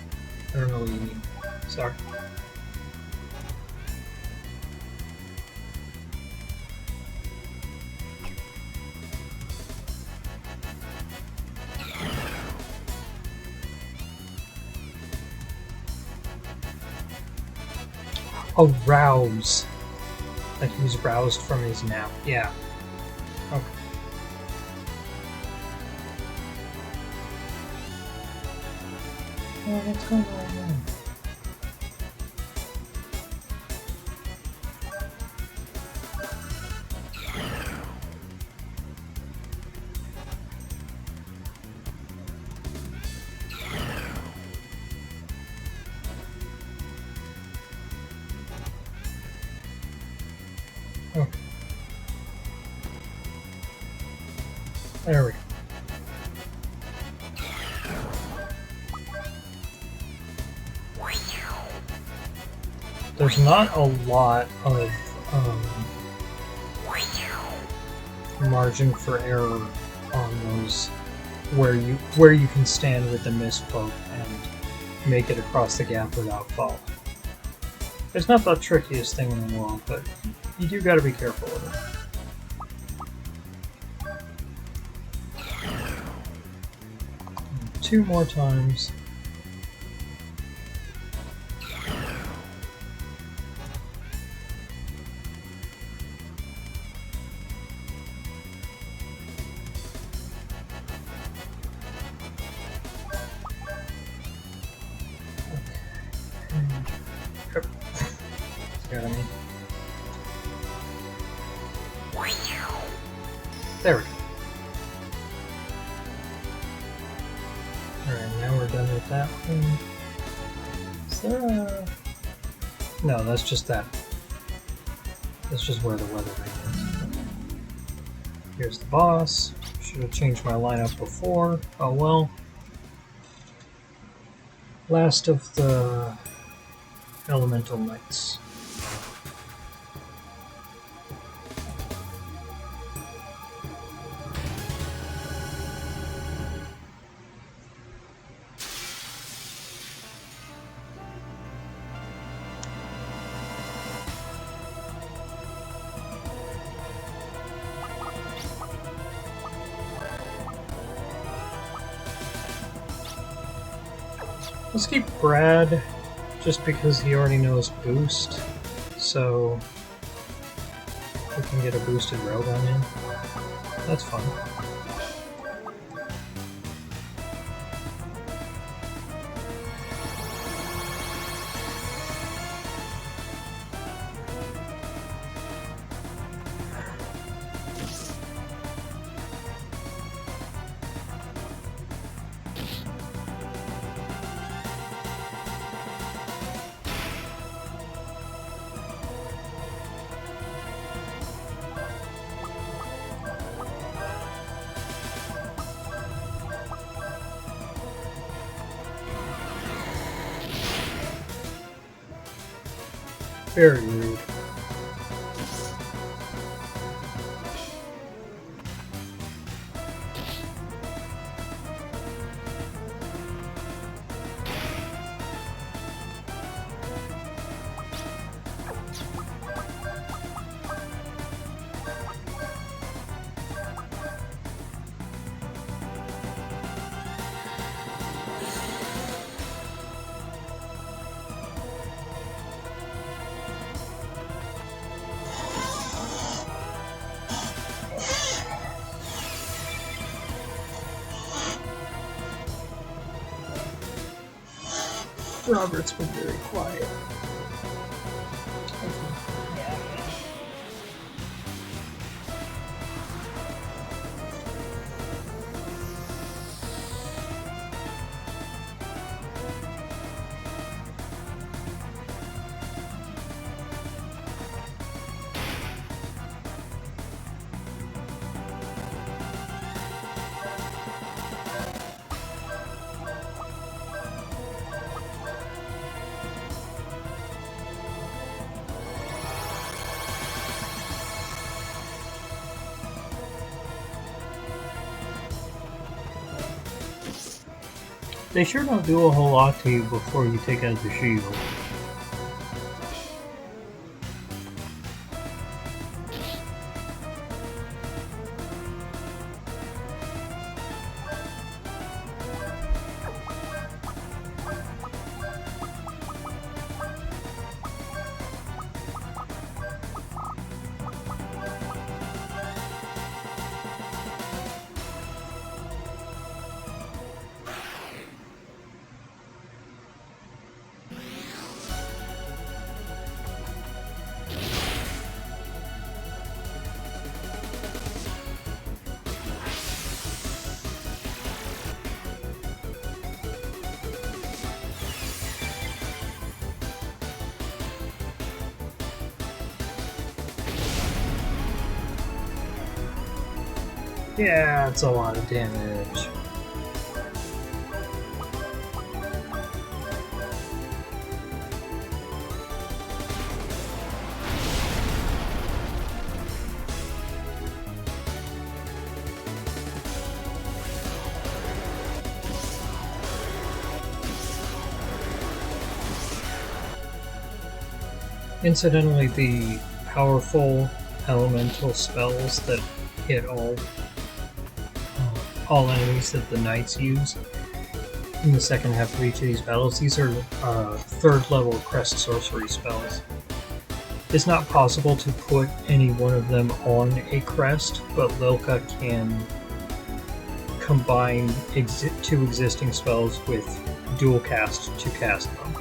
I don't know what you mean. Sorry. Oh, rouse. Like he was roused from his nap. Yeah. Okay. Well, what's going on now? Okay. There we go. There's not a lot of margin for error on those where you can stand with the mispoke and make it across the gap without fall. It's not the trickiest thing in the world, but you do gotta be careful with it. 2 more times. Got me. There we go. Alright, now we're done with that one. Is there a... No, that's just that. That's just where the weather ring is. Here's the boss. Should have changed my lineup before. Oh well. Last of the elemental knights. Let's keep Brad, just because he already knows boost, so we can get a boosted railgun in. That's fun. Very rude. Robert's been very quiet. They sure don't do a whole lot to you before you take out the shield. Yeah, it's a lot of damage. Incidentally, the powerful elemental spells that hit all enemies that the knights use in the second half of each of these battles, these are third level crest sorcery spells. It's not possible to put any one of them on a crest, but Lilka can combine two existing spells with dual cast to cast them.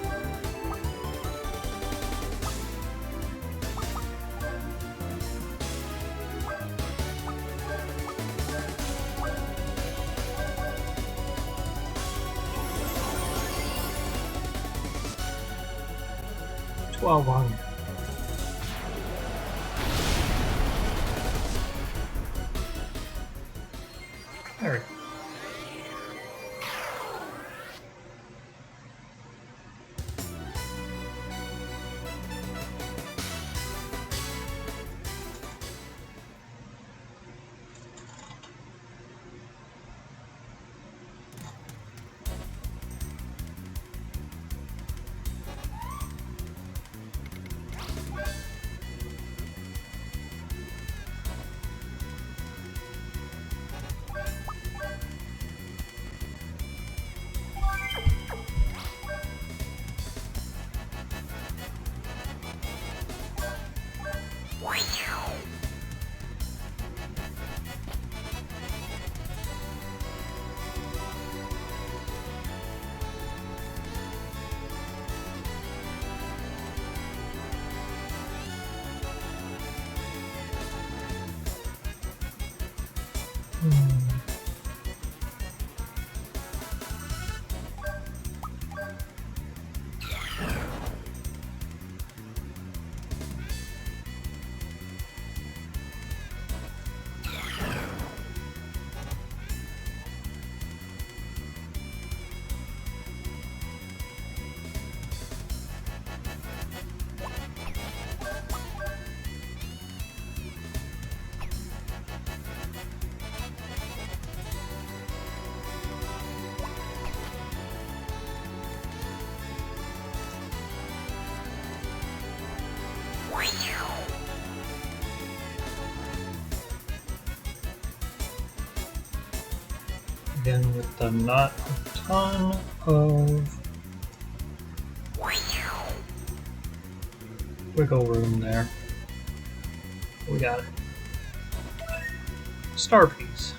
On. There we go. Again, with the not a ton of wiggle room there. We got it. Star piece.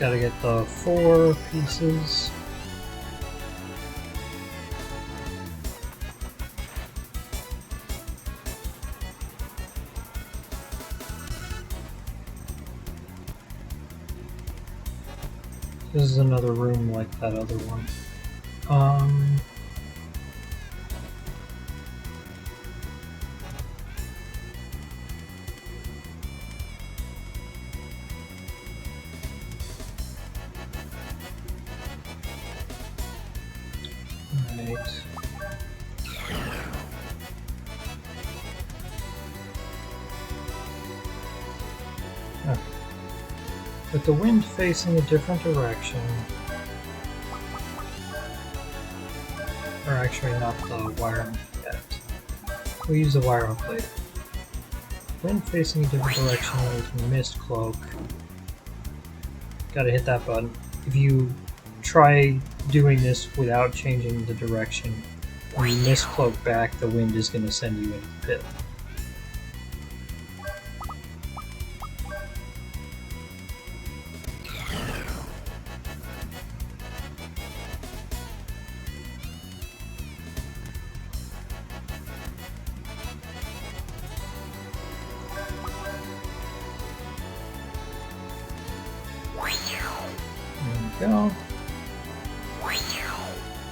Gotta get the 4 pieces. This is another room like that other one. With the wind facing a different direction, or actually not the wire yet. We'll use the wire hook later. Wind facing a different direction, we can mist cloak. Gotta hit that button. If you try doing this without changing the direction, when you mist cloak back, the wind is going to send you into the pit. Go.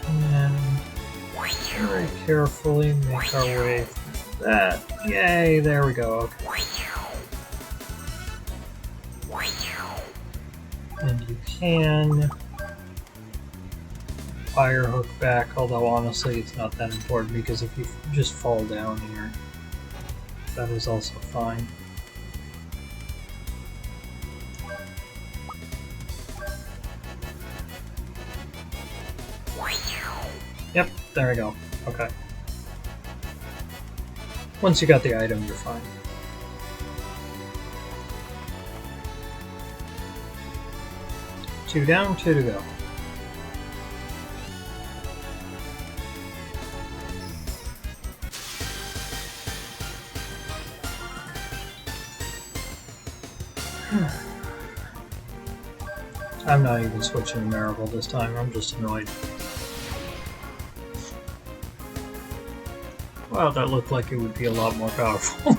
And very carefully make our way through that. Yay, there we go. Okay. And you can fire hook back, although honestly it's not that important because if you just fall down here, that is also fine. Yep, there we go. Okay. Once you got the item, you're fine. Two down, two to go. I'm not even switching to Maribel this time, I'm just annoyed. Wow, that looked like it would be a lot more powerful.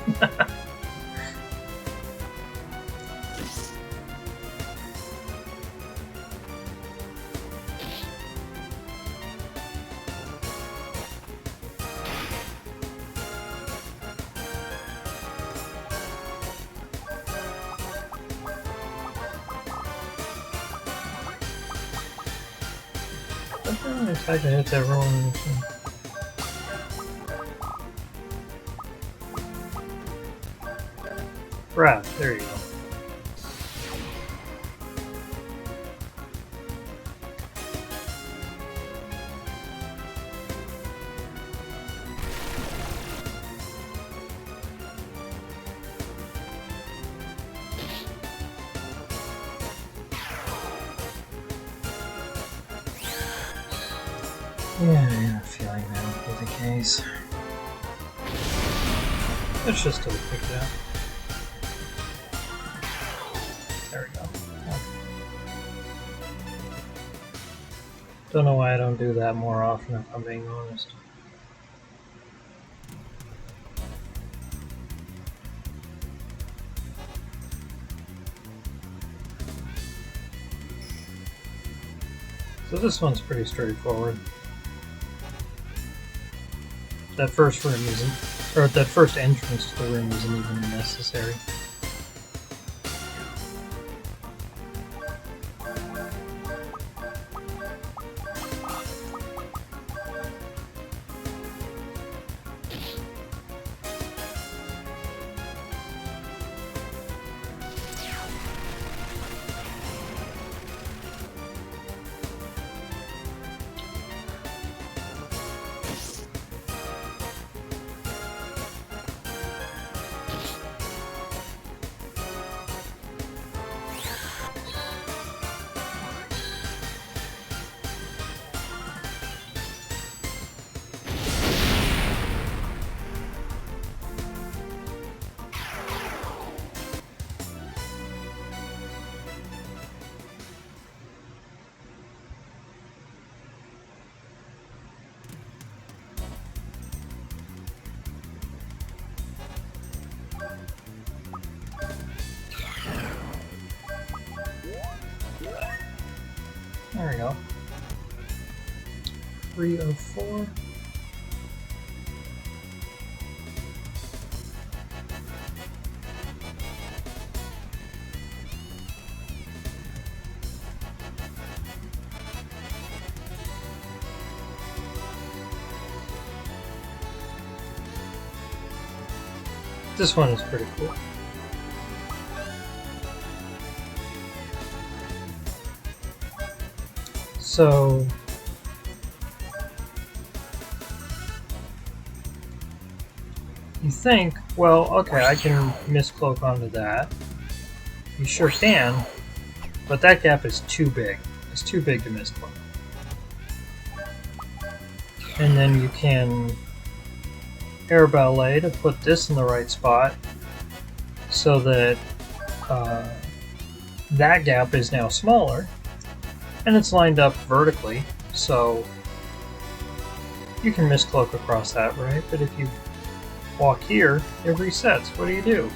Attack that hits everyone. Right, there you go. Yeah, I have a feeling that will be the case. Let's just still pick it up. There we go. Okay. Don't know why I don't do that more often, if I'm being honest. So this one's pretty straightforward. That first room isn't, or that first entrance to the room isn't even necessary. There we go. 304. This one is pretty cool. So you think, well, okay, I can miscloak onto that. You sure can, but that gap is too big. It's too big to miscloak. And then you can air ballet to put this in the right spot so that that gap is now smaller, and it's lined up vertically, so you can miscloak across that, right? But if you walk here, it resets. What do you do?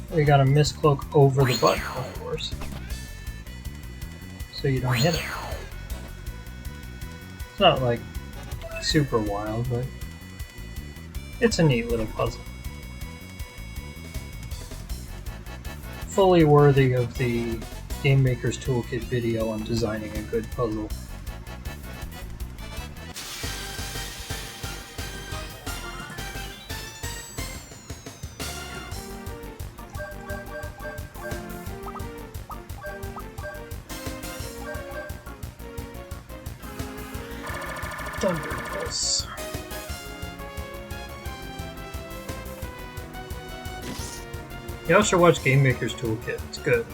Well, you gotta miscloak over the button, of course, so you don't hit it. It's not like super wild, but it's a neat little puzzle. Fully worthy of the Game Maker's Toolkit video on designing a good puzzle. Thunder Pulse. Y'all should watch Game Maker's Toolkit. It's good.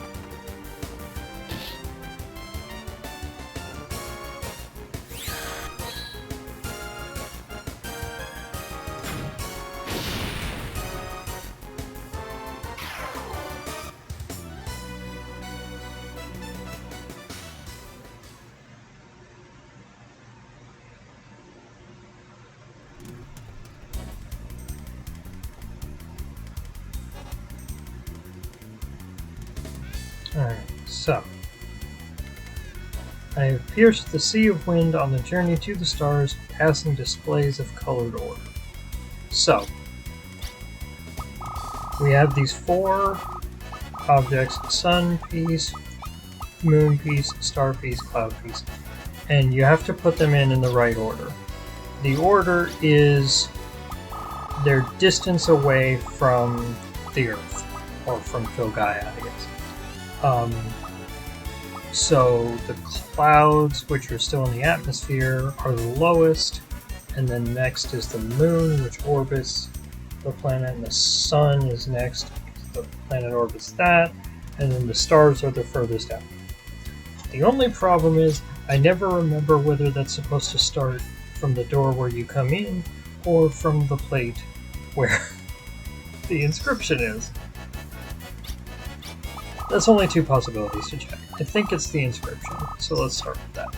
Alright, so I have pierced the sea of wind on the journey to the stars, passing displays of colored orb. So, we have these 4 objects: sun piece, moon piece, star piece, cloud piece, and you have to put them in the right order. The order is their distance away from the Earth, or from Filgaia, I guess. So the clouds, which are still in the atmosphere, are the lowest, and then next is the moon, which orbits the planet, and the sun is next. The planet orbits that, and then the stars are the furthest out. The only problem is I never remember whether that's supposed to start from the door where you come in, or from the plate where the inscription is. That's only 2 possibilities to check. I think it's the inscription, so let's start with that.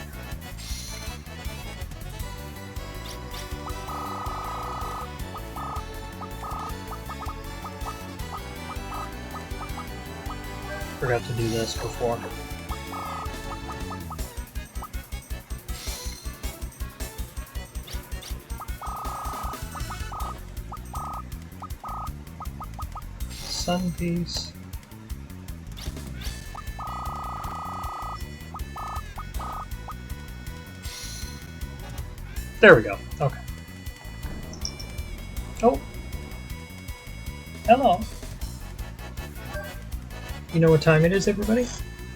Forgot to do this before. Sun piece. There we go. Okay. Oh. Hello. You know what time it is, everybody?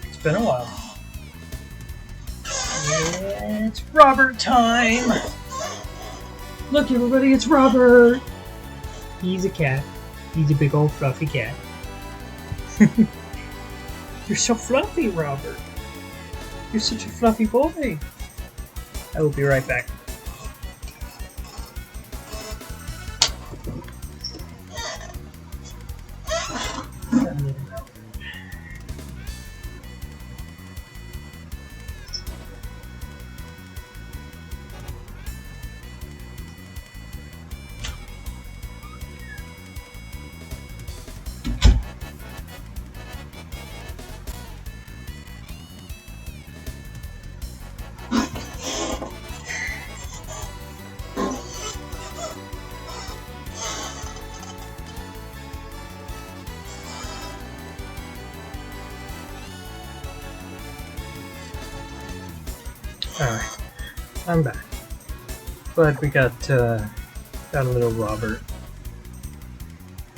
It's been a while. It's Robert time! Look, everybody, it's Robert! He's a cat. He's a big old fluffy cat. You're so fluffy, Robert. You're such a fluffy boy. I will be right back. Alright, I'm back. But we got a little Robert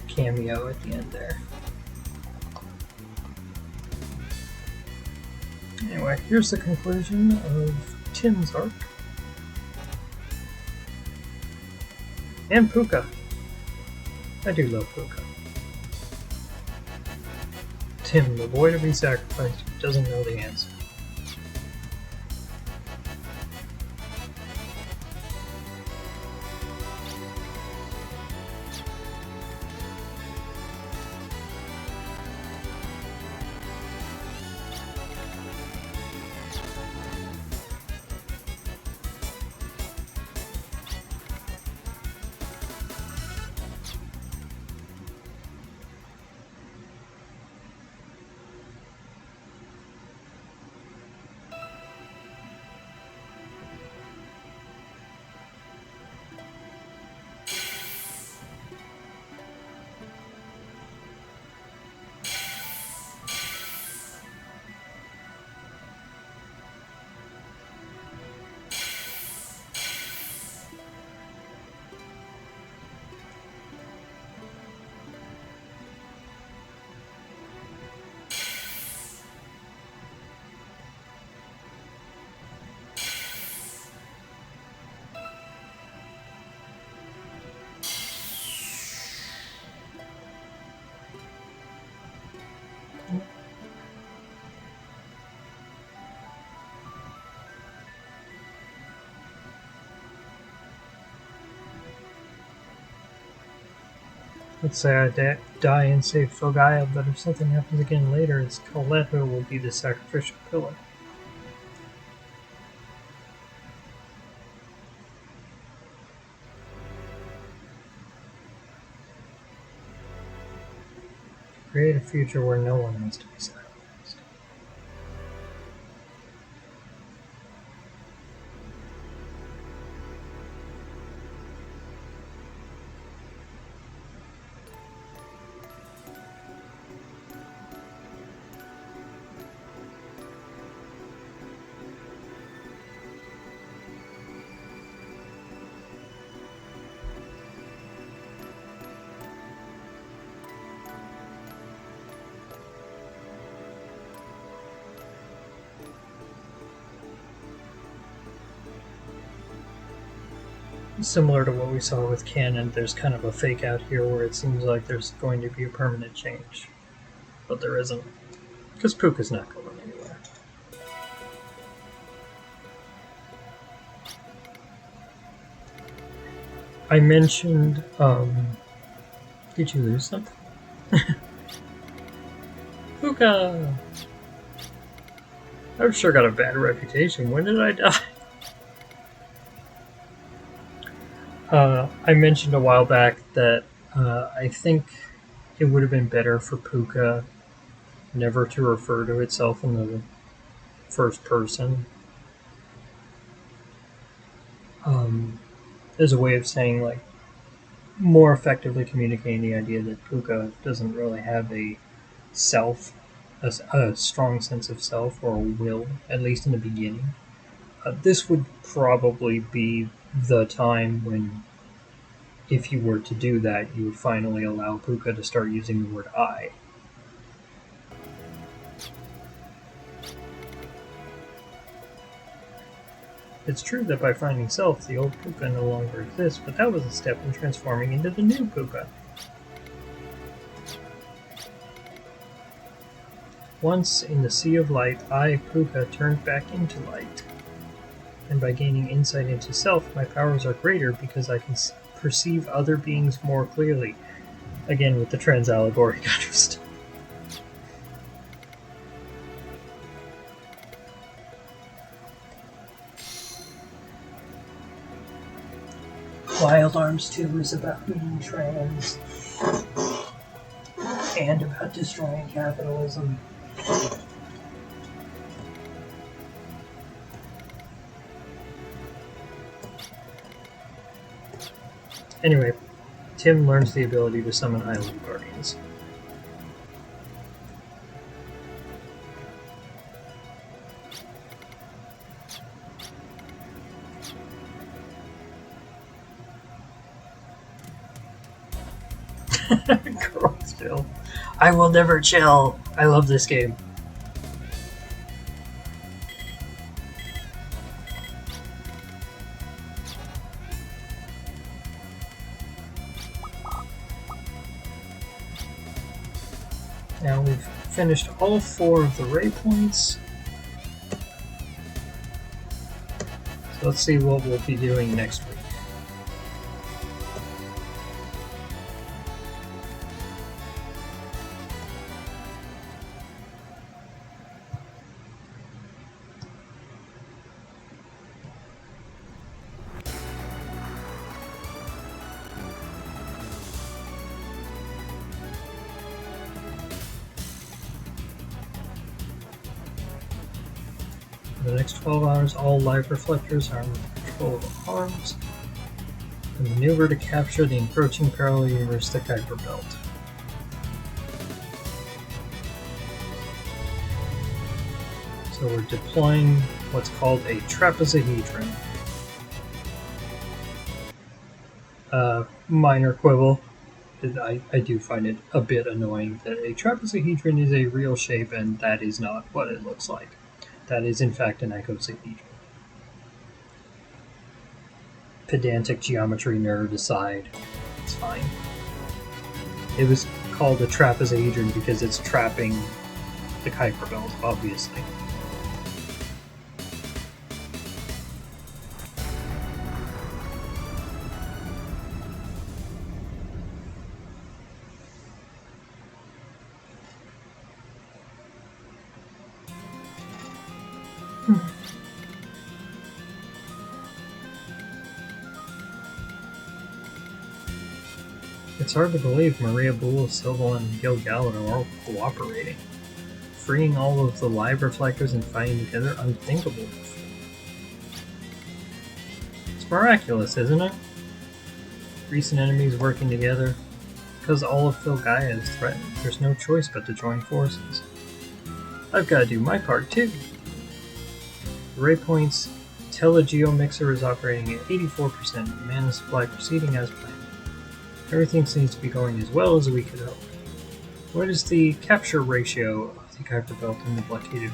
cameo at the end there. Anyway, here's the conclusion of Tim's arc. And Puka. I do love Puka. Tim, the boy to be sacrificed, who doesn't know the answer. Let's say I die and save Fogaya, but if something happens again later, it's Colette who will be the sacrificial pillar. Create a future where no one has to be sacrificed. Similar to what we saw with Kanon, there's kind of a fake out here where it seems like there's going to be a permanent change. But there isn't. Because Puka's not going anywhere. I mentioned, did you lose something? Puka! I've sure got a bad reputation. When did I die? I mentioned a while back that I think it would have been better for Puka never to refer to itself in the first person. As a way of saying, like, more effectively communicating the idea that Puka doesn't really have a self, a strong sense of self or a will, at least in the beginning. This would probably be the time when, if you were to do that, you would finally allow Puka to start using the word I. It's true that by finding self, the old Puka no longer exists, but that was a step in transforming into the new Puka. Once in the sea of light, I, Puka, turned back into light. And by gaining insight into self, my powers are greater because I can perceive other beings more clearly. Again, with the trans-allegoric understanding. Wild Arms 2 is about being trans and about destroying capitalism. Anyway, Tim learns the ability to summon Island Guardians. Girls chill. I will never chill. I love this game. Now we've finished all 4 of the Raypoints. So let's see what we'll be doing next week. For the next 12 hours, all live reflectors are under control of arms. The maneuver to capture the encroaching parallel universe, the Kuiper Belt. So we're deploying what's called a trapezohedron. Minor quibble. I do find it a bit annoying that a trapezohedron is a real shape and that is not what it looks like. That is in fact an icosahedron. Pedantic geometry nerd aside, it's fine. It was called a trapezohedron because it's trapping the Kuiper Belt, obviously. It's hard to believe Maria Bull, Silva, and Gil Gallo are all cooperating. Freeing all of the live reflectors and fighting together, unthinkable. It's miraculous, isn't it? Recent enemies working together. Because all of Filgaia is threatened, there's no choice but to join forces. I've got to do my part too. The Raypoints Telegeomixer is operating at 84%, mana supply proceeding as planned. Everything seems to be going as well as we could hope. What is the capture ratio of the Kuiper Belt in the blockaded?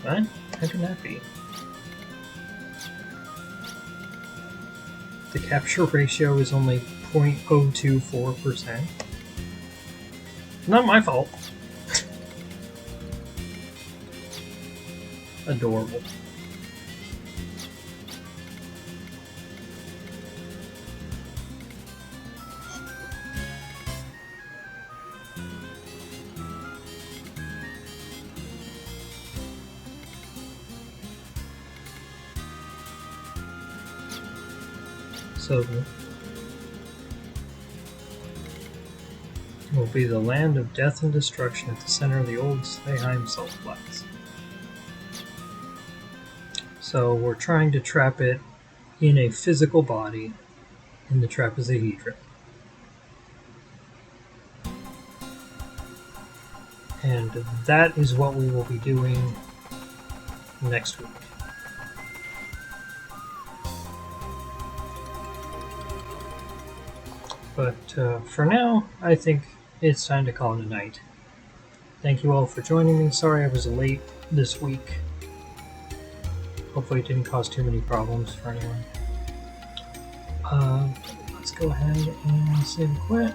What? How can that be? The capture ratio is only 0.024%. Not my fault. Adorable. So will be the land of death and destruction at the center of the old Sleheim Saltplatz. So we're trying to trap it in a physical body in the trapezohedron. And that is what we will be doing next week. But for now, I think it's time to call it a night. Thank you all for joining me. Sorry I was late this week. Hopefully it didn't cause too many problems for anyone. Let's go ahead and save and quit.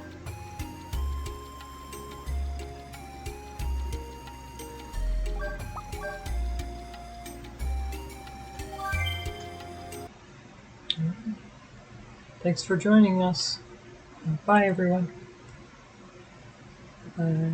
Thanks for joining us. Bye, everyone. Bye.